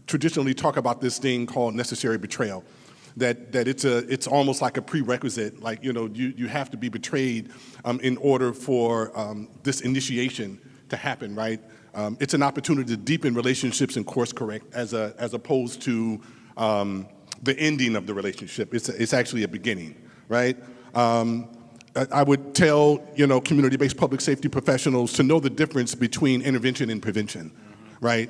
traditionally talk about this thing called necessary betrayal. That it's almost like a prerequisite. Like, you know, you have to be betrayed in order for this initiation to happen, right? It's an opportunity to deepen relationships and course correct as opposed to the ending of the relationship. It's actually a beginning, right? I would tell, you know, community-based public safety professionals to know the difference between intervention and prevention, right?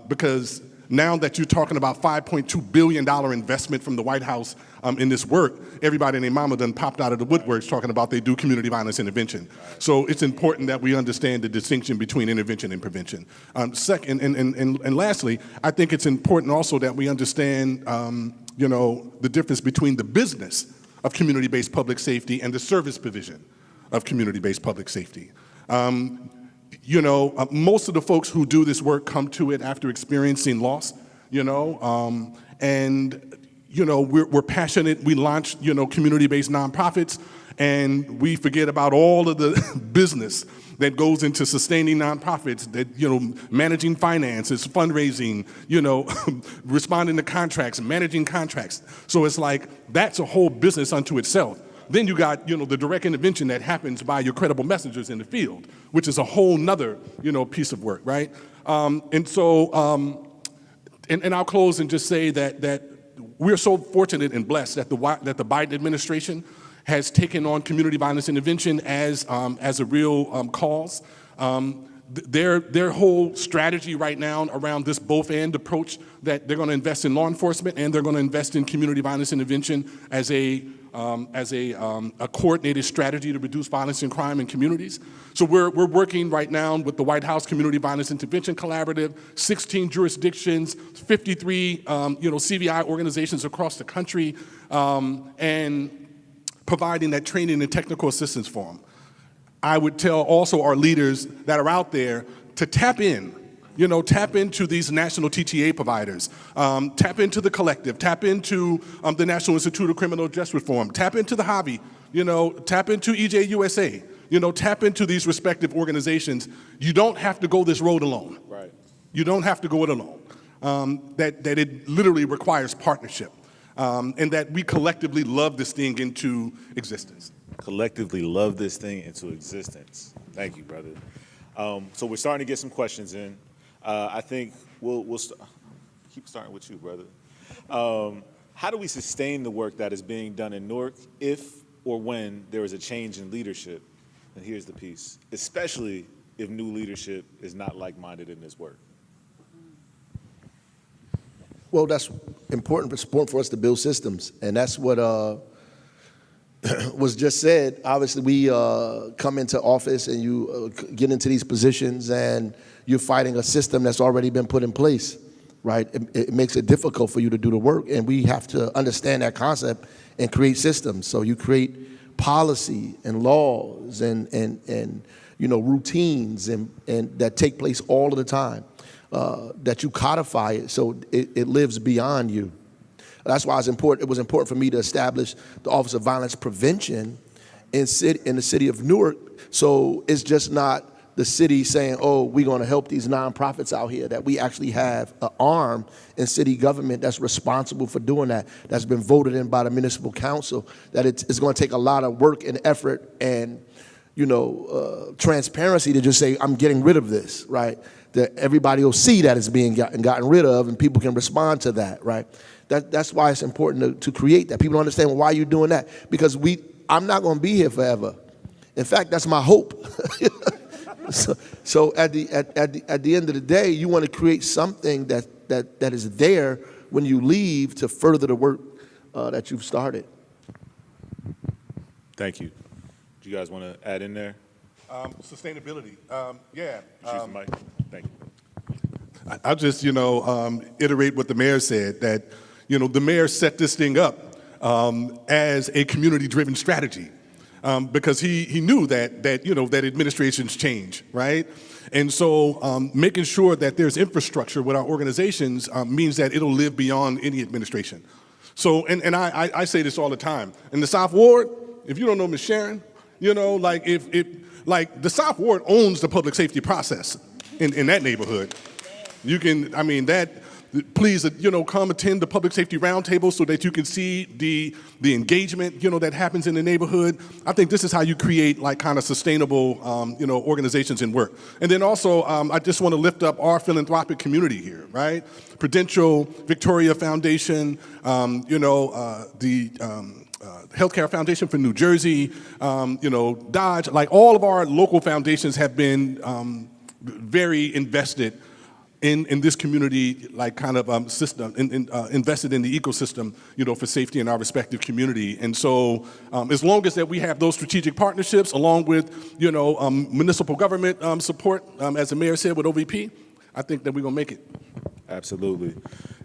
Because now that you're talking about $5.2 billion investment from the White House in this work, everybody and their mama done popped out of the woodworks talking about they do community violence intervention. So it's important that we understand the distinction between intervention and prevention. Second, and lastly, I think it's important also that we understand, you know, the difference between the business of community-based public safety and the service provision of community-based public safety. You know, most of the folks who do this work come to it after experiencing loss, you know, and, you know, we're passionate. We launch, you know, community-based nonprofits, and we forget about all of the business that goes into sustaining nonprofits, that, you know, managing finances, fundraising, you know, responding to contracts, managing contracts. So it's like, that's a whole business unto itself. then you got, the direct intervention that happens by your credible messengers in the field, which is a whole nother, piece of work, right? And I'll close and just say that we're so fortunate and blessed that the Biden administration has taken on community violence intervention as a real cause. Their whole strategy right now around this both-and approach, that they're going to invest in law enforcement and they're going to invest in community violence intervention as a coordinated strategy to reduce violence and crime in communities. So we're working right now with the White House Community Violence Intervention Collaborative, 16 jurisdictions, 53 CVI organizations across the country, and providing that training and technical assistance for them. I would tell also our leaders that are out there to tap in, tap into these national TTA providers, tap into the collective, tap into the National Institute of Criminal Justice Reform, tap into the Hobby, tap into EJUSA, tap into these respective organizations. You don't have to go this road alone. Right. You don't have to go it alone. That it literally requires partnership, and that we collectively love this thing into existence. Collectively love this thing into existence. Thank you, brother. So we're starting to get some questions in. I think we'll keep starting with you, brother. How do we sustain the work that is being done in Newark if or when there is a change in leadership? And here's the piece, especially if new leadership is not like-minded in this work. Well, that's important. It's important for us to build systems, and that's what was just said. Obviously, we come into office and you get into these positions and you're fighting a system that's already been put in place, right? It makes it difficult for you to do the work, and we have to understand that concept and create systems. So you create policy and laws and routines and that take place all of the time, that you codify it so it lives beyond you. That's why it was important for me to establish the Office of Violence Prevention in the city of Newark. So it's just not the city saying, oh, we're going to help these nonprofits out here, that we actually have an arm in city government that's responsible for doing that, that's been voted in by the municipal council, that it's going to take a lot of work and effort and, transparency to just say, I'm getting rid of this, right? That everybody will see that it's being gotten rid of and people can respond to that, right? That's why it's important to create that. People don't understand, well, why are you doing that? Because I'm not going to be here forever. In fact, that's my hope. So at the end of the day, you want to create something that is there when you leave to further the work that you've started. Thank you. Do you guys want to add in there? Sustainability, yeah. Chief Mike, thank you. I'll just, iterate what the mayor said, that, the mayor set this thing up as a community-driven strategy because he knew that administrations change, right? And so making sure that there's infrastructure with our organizations means that it'll live beyond any administration. So, and I say this all the time. In the South Ward, if you don't know Ms. Sharon, like the South Ward owns the public safety process in that neighborhood. You can, please, come attend the public safety roundtable so that you can see the engagement, that happens in the neighborhood. I think this is how you create kind of sustainable, organizations and work. And then also, I just want to lift up our philanthropic community here, right? Prudential, Victoria Foundation, the Healthcare Foundation for New Jersey, Dodge, all of our local foundations have been very invested in this community, system, invested in the ecosystem, for safety in our respective community. And so, as long as that we have those strategic partnerships, along with, municipal government support, as the mayor said with OVP, I think that we're gonna make it. Absolutely.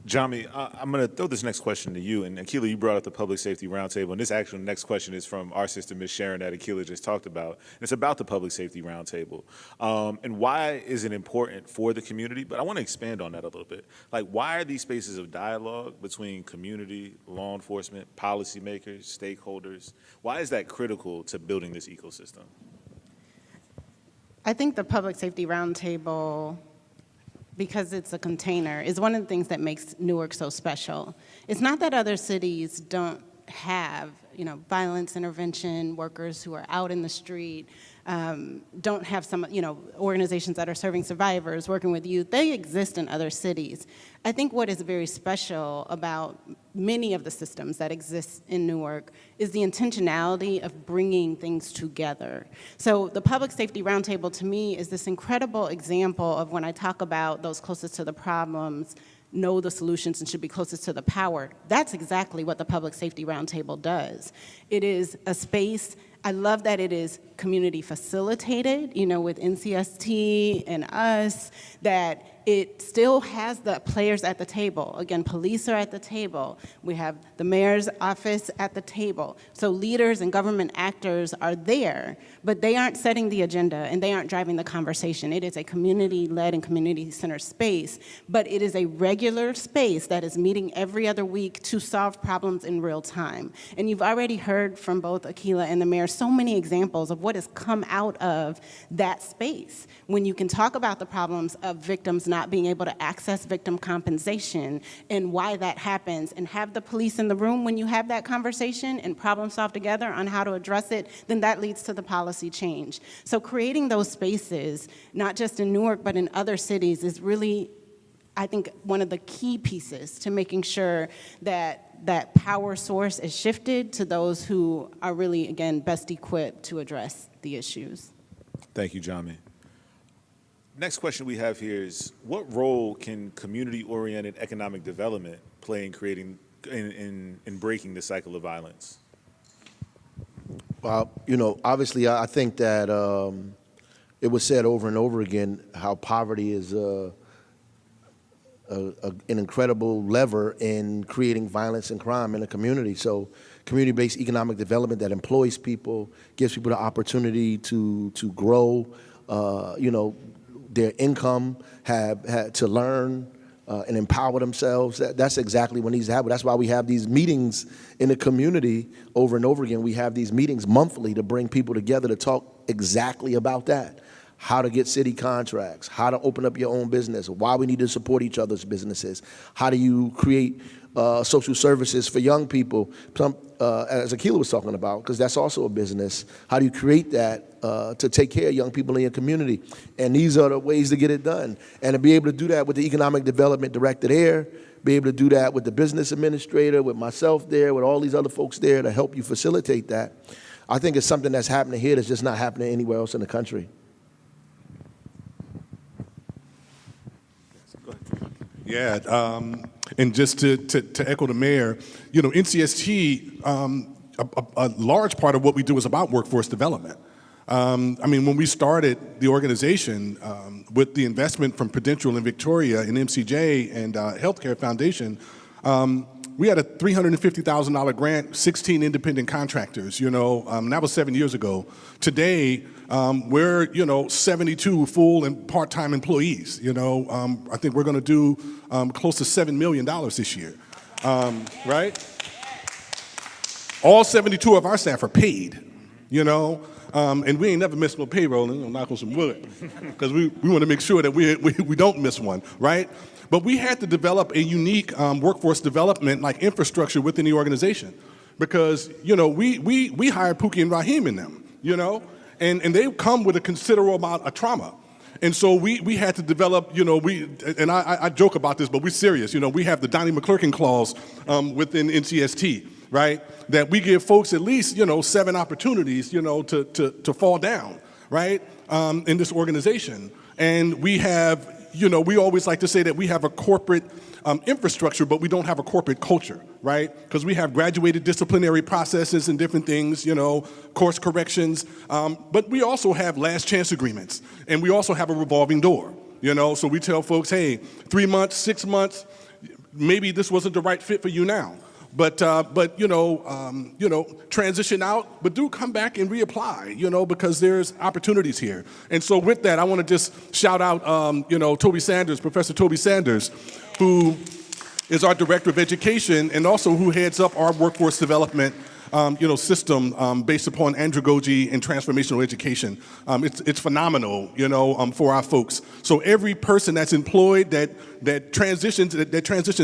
Jami, I'm going to throw this next question to you. And Aqeela, you brought up the Public Safety Roundtable. And this actual next question is from our sister, Ms. Sharon, that Aqeela just talked about. And it's about the Public Safety Roundtable. And why is it important for the community? But I want to expand on that a little bit. Why are these spaces of dialogue between community, law enforcement, policymakers, stakeholders, why is that critical to building this ecosystem? I think the Public Safety Roundtable, because it's a container, is one of the things that makes Newark so special. It's not that other cities don't have violence intervention workers who are out in the street, don't have some, organizations that are serving survivors, working with youth. They exist in other cities. I think what is very special about many of the systems that exist in Newark is the intentionality of bringing things together. So the Public Safety Roundtable, to me, is this incredible example of when I talk about those closest to the problems, know the solutions, and should be closest to the power. That's exactly what the Public Safety Roundtable does. It is a space, I love that it is community facilitated, with NCST and us, that it still has the players at the table. Again, police are at the table. We have the mayor's office at the table. So leaders and government actors are there, but they aren't setting the agenda and they aren't driving the conversation. It is a community-led and community-centered space, but it is a regular space that is meeting every other week to solve problems in real time. And you've already heard from both Aqeela and the mayor so many examples of what has come out of that space. When you can talk about the problems of victims not being able to access victim compensation and why that happens, and have the police in the room when you have that conversation and problem solve together on how to address it, then that leads to the policy change. So creating those spaces, not just in Newark, but in other cities, is really, I think, one of the key pieces to making sure that that power source is shifted to those who are really, again, best equipped to address the issues. Thank you, Jami. Next question we have here is, what role can community-oriented economic development play in creating, in breaking the cycle of violence? Well, obviously, I think that it was said over and over again how poverty is an incredible lever in creating violence and crime in a community. So community-based economic development that employs people, gives people the opportunity to grow, their income, have to learn and empower themselves. That's exactly what needs to happen. That's why we have these meetings in the community over and over again. We have these meetings monthly to bring people together to talk exactly about that. How to get city contracts, how to open up your own business, why we need to support each other's businesses, how do you create social services for young people, as Aqeela was talking about, because that's also a business. How do you create that to take care of young people in your community? And these are the ways to get it done. And to be able to do that with the economic development director there, be able to do that with the business administrator, with myself there, with all these other folks there to help you facilitate that, I think it's something that's happening here that's just not happening anywhere else in the country. Yeah, and just to echo the mayor, NCST, a large part of what we do is about workforce development. When we started the organization with the investment from Prudential and Victoria and MCJ and Healthcare Foundation, we had a $350,000 grant, 16 independent contractors, that was 7 years ago. Today, we're, 72 full and part-time employees, I think we're gonna do close to $7 million this year, right? All 72 of our staff are paid, and we ain't never missed no payroll, and knock on some wood, because we wanna make sure that we don't miss one, right? But we had to develop a unique workforce development infrastructure within the organization, because we hired Pookie and Raheem in them, and they come with a considerable amount of trauma, and so we had to develop, I joke about this, but we're serious, we have the Donnie McClurkin clause within NCST, right? That we give folks at least 7 opportunities, to fall down, right? In this organization, and we have. We always like to say that we have a corporate infrastructure, but we don't have a corporate culture, right? Because we have graduated disciplinary processes and different things, course corrections, but we also have last chance agreements, and we also have a revolving door, So we tell folks, hey, 3 months, 6 months, maybe this wasn't the right fit for you now. But transition out, but do come back and reapply, because there's opportunities here. And so with that, I want to just shout out, Toby Sanders, Professor Toby Sanders, who is our Director of Education and also who heads up our workforce development system based upon andragogy and transformational education. It's phenomenal, for our folks. So every person that's employed that transitions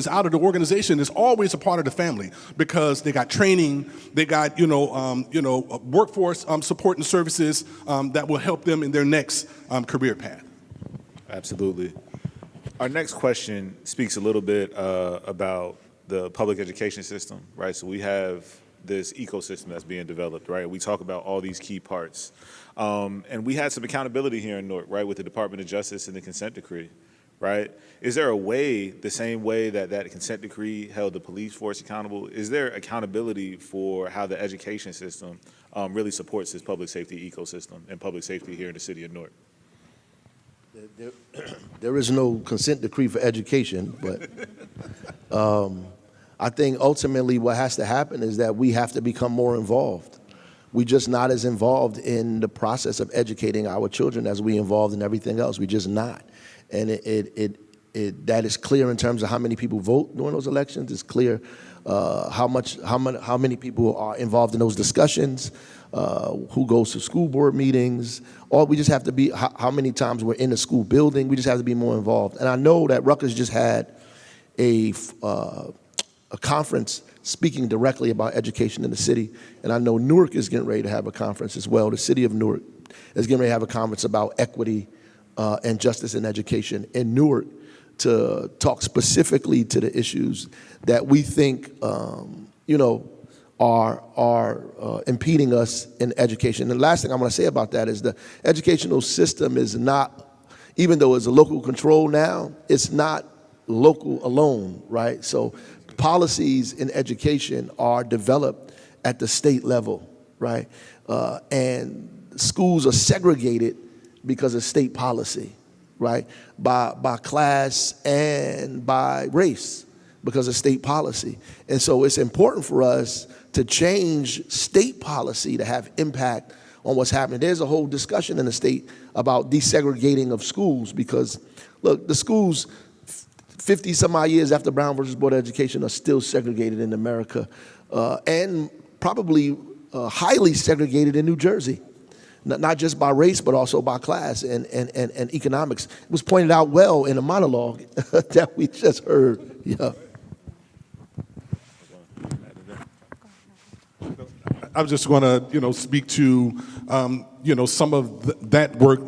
out of the organization is always a part of the family because they got training, they got workforce support and services that will help them in their next career path. Absolutely. Our next question speaks a little bit about the public education system, right? So we have this ecosystem that's being developed, right? We talk about all these key parts. And we had some accountability here in Newark, right, with the Department of Justice and the consent decree, right? Is there a way, the same way that that consent decree held the police force accountable, is there accountability for how the education system really supports this public safety ecosystem and public safety here in the city of Newark? There is no consent decree for education, but I think ultimately what has to happen is that we have to become more involved. We're just not as involved in the process of educating our children as we involved in everything else. We're just not. And that is clear in terms of how many people vote during those elections. It's clear how many people are involved in those discussions, who goes to school board meetings. Or we just have to be, how many times we're in a school building. We just have to be more involved. And I know that Rutgers just had a conference speaking directly about education in the city. And I know Newark is getting ready to have a conference as well. The city of Newark is getting ready to have a conference about equity and justice in education in Newark to talk specifically to the issues that we think, are impeding us in education. And the last thing I'm going to say about that is the educational system is not, even though it's a local control now, it's not local alone, right? So policies in education are developed at the state level, right? And schools are segregated because of state policy, right? By class and by race because of state policy. And so it's important for us to change state policy to have impact on what's happening. There's a whole discussion in the state about desegregating of schools because, look, the schools 50 some odd years after Brown versus Board of Education are still segregated in America and probably highly segregated in New Jersey. Not just by race, but also by class and economics. It was pointed out well in a monologue that we just heard. Yeah. I was just going to, speak to, some of that work.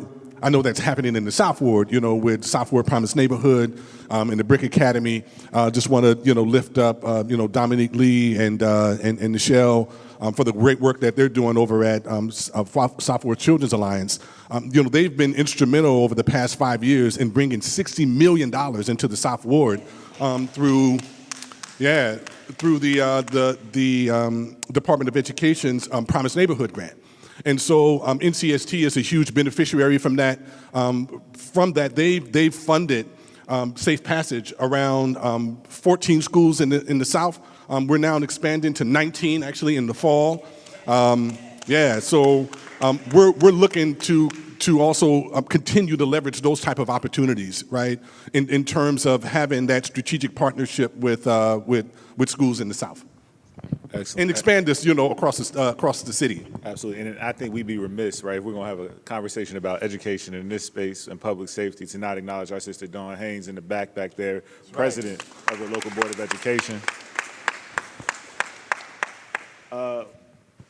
I know that's happening in the South Ward, with South Ward Promise Neighborhood and the Brick Academy. Just want to, lift up, Dominique Lee and Michelle for the great work that they're doing over at South Ward Children's Alliance. They've been instrumental over the past 5 years in bringing $60 million into the South Ward through the Department of Education's Promise Neighborhood Grant. And so NCST is a huge beneficiary from that. They've funded Safe Passage around 14 schools in the South. We're now expanding to 19 actually in the fall. So we're looking to also continue to leverage those type of opportunities, right? In terms of having that strategic partnership with schools in the South. Excellent. And expand this, across the city. Absolutely, and I think we'd be remiss, right, if we're going to have a conversation about education in this space and public safety to not acknowledge our sister Dawn Haynes in the back there, that's president of the local board of education.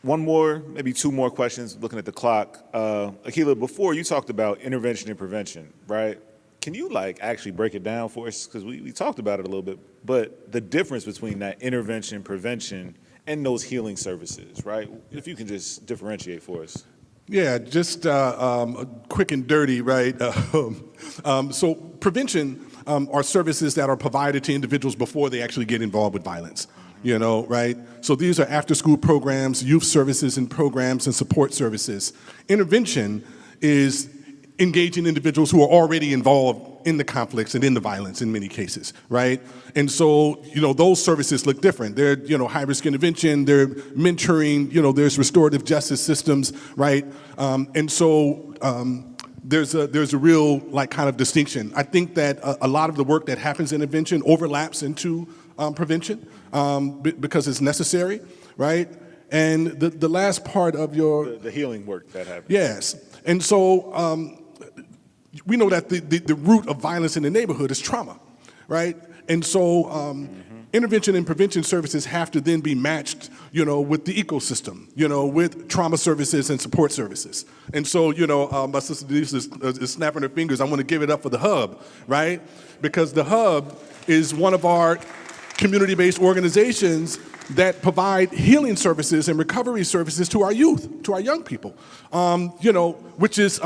One more, maybe two more questions, looking at the clock. Aqeela, before you talked about intervention and prevention, right? Can you actually break it down for us? Because we talked about it a little bit, but the difference between that intervention, prevention, and those healing services, right? If you can just differentiate for us. Yeah, just quick and dirty, right? So prevention are services that are provided to individuals before they actually get involved with violence, right? So these are after-school programs, youth services and programs, and support services. Intervention is engaging individuals who are already involved in the conflicts and in the violence in many cases, right? And so, those services look different. They're, high-risk intervention, they're mentoring, there's restorative justice systems, right? And so there's a real, kind of distinction. I think that a lot of the work that happens in intervention overlaps into prevention because it's necessary, right? And the last part of your... The healing work that happens. Yes. And so we know that the root of violence in the neighborhood is trauma, right? And so intervention and prevention services have to then be matched, with the ecosystem, with trauma services and support services. And so, my sister Denise is snapping her fingers. I want to give it up for the Hub, right? Because the Hub is one of our community-based organizations that provide healing services and recovery services to our youth, to our young people, which is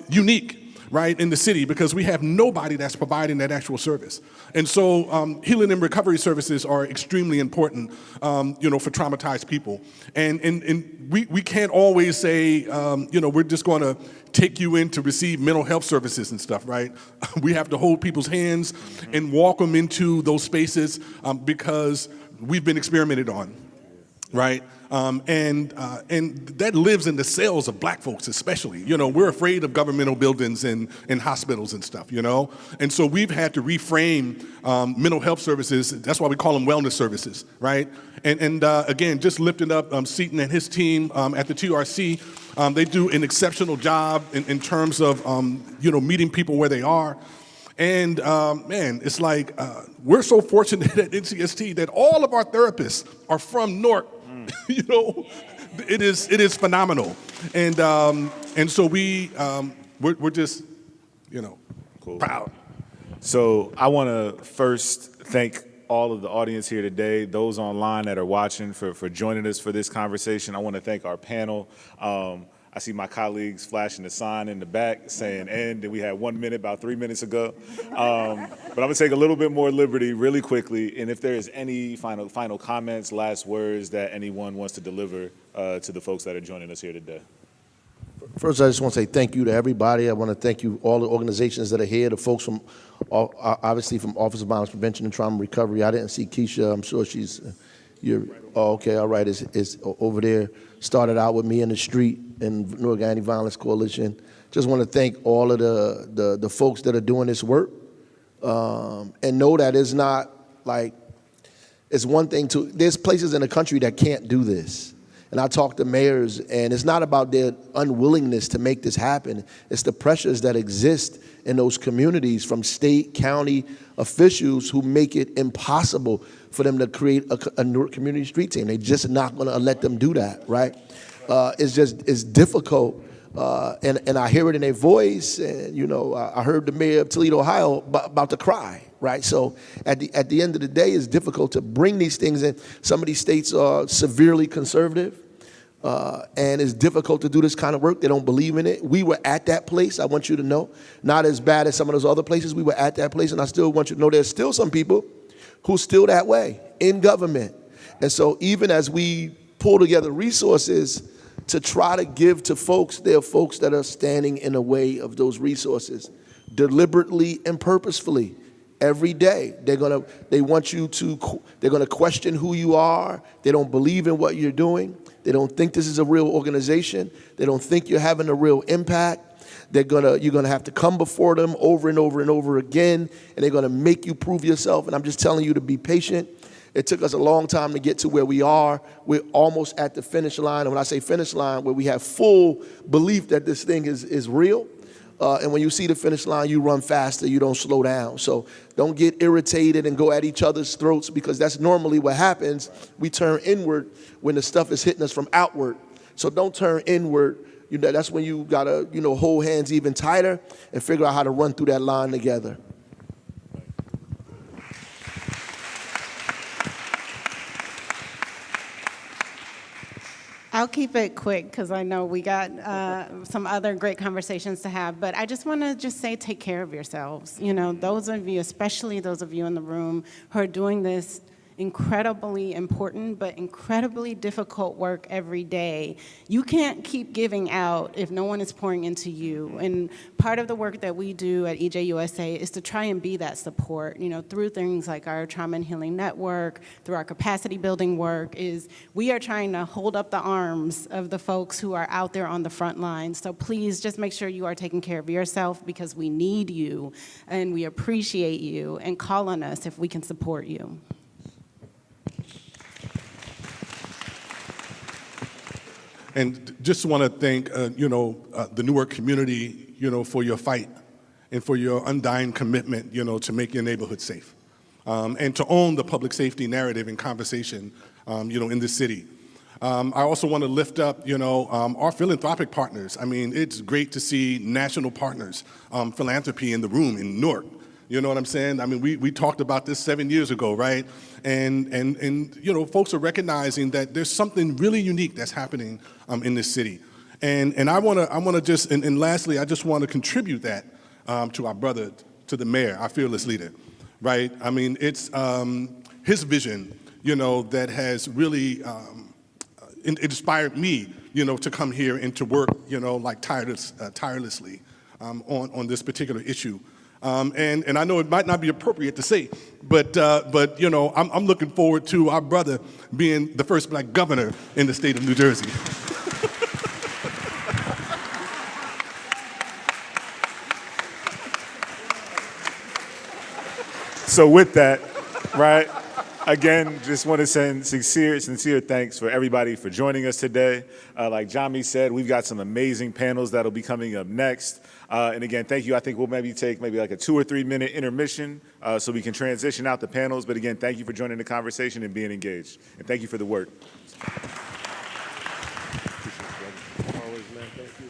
unique, right, in the city, because we have nobody that's providing that actual service. And so healing and recovery services are extremely important, for traumatized people. And we can't always say, we're just going to take you in to receive mental health services and stuff, right? We have to hold people's hands and walk them into those spaces because we've been experimented on, right? And that lives in the cells of black folks especially. We're afraid of governmental buildings and hospitals and stuff, And so we've had to reframe mental health services. That's why we call them wellness services, right? And again, just lifting up Seaton and his team at the TRC. They do an exceptional job in terms of, meeting people where they are. And man, it's like we're so fortunate at NCST that all of our therapists are from Newark. It is phenomenal, and so we're just Cool. proud. So I want to first thank all of the audience here today, those online that are watching for joining us for this conversation. I want to thank our panel. I see my colleagues flashing the sign in the back saying end, and we had 1 minute about 3 minutes ago. But I'm gonna take a little bit more liberty really quickly, and if there is any final comments, last words that anyone wants to deliver to the folks that are joining us here today. First, I just want to say thank you to everybody. I want to thank you, all the organizations that are here, the folks from, obviously from Office of Violence Prevention and Trauma Recovery. I didn't see Keisha. I'm sure she's, okay, all right, is over there. Started out with me in the street in Newark Anti-Violence Coalition. Just want to thank all of the folks that are doing this work. And know that it's not like, it's one thing there's places in the country that can't do this. And I talk to mayors, and it's not about their unwillingness to make this happen. It's the pressures that exist in those communities from state, county officials who make it impossible for them to create a Newark community street team. They're just not going to let them do that, right? It's difficult, and I hear it in their voice. And I heard the mayor of Toledo, Ohio, about to cry, right? So at the end of the day, it's difficult to bring these things in. Some of these states are severely conservative, and it's difficult to do this kind of work. They don't believe in it. We were at that place, I want you to know. Not as bad as some of those other places. We were at that place, and I still want you to know there's still some people who's still that way in government. And so even as we pull together resources to try to give to folks, there are folks that are standing in the way of those resources, deliberately and purposefully. Every day, they're gonna question who you are. They don't believe in what you're doing. They don't think this is a real organization. They don't think you're having a real impact. You're gonna have to come before them over and over and over again, and they're gonna make you prove yourself. And I'm just telling you to be patient. It took us a long time to get to where we are. We're almost at the finish line. And when I say finish line, where we have full belief that this thing is real. And when you see the finish line, you run faster, you don't slow down. So don't get irritated and go at each other's throats, because that's normally what happens. We turn inward when the stuff is hitting us from outward. So don't turn inward. That's when you gotta, hold hands even tighter and figure out how to run through that line together. I'll keep it quick because I know we got some other great conversations to have, but I just want to say take care of yourselves. Those of you, especially those of you in the room who are doing this incredibly important but incredibly difficult work every day. You can't keep giving out if no one is pouring into you. And part of the work that we do at EJUSA is to try and be that support, through things like our Trauma and Healing Network, through our capacity building work, is we are trying to hold up the arms of the folks who are out there on the front lines. So please just make sure you are taking care of yourself, because we need you and we appreciate you, and call on us if we can support you. And just want to thank, the Newark community, for your fight and for your undying commitment, to make your neighborhood safe. And to own the public safety narrative and conversation, in this city. I also want to lift up, our philanthropic partners. I mean, it's great to see national partners, philanthropy in the room in Newark. You know what I'm saying? I mean, we talked about this 7 years ago, right? And folks are recognizing that there's something really unique that's happening in this city. And I want to just, and lastly, I just want to contribute that to our brother, to the mayor, our fearless leader, right? I mean, it's his vision, that has really inspired me, to come here and to work, like tirelessly on this particular issue. And I know it might not be appropriate to say, but I'm looking forward to our brother being the first black governor in the state of New Jersey. So with that, right, again, just want to send sincere thanks for everybody for joining us today. Like Jami said, we've got some amazing panels that'll be coming up next. And again, thank you. I think we'll take like a 2 or 3 minute intermission so we can transition out the panels. But again, thank you for joining the conversation and being engaged. And thank you for the work. Always, man. Thank you.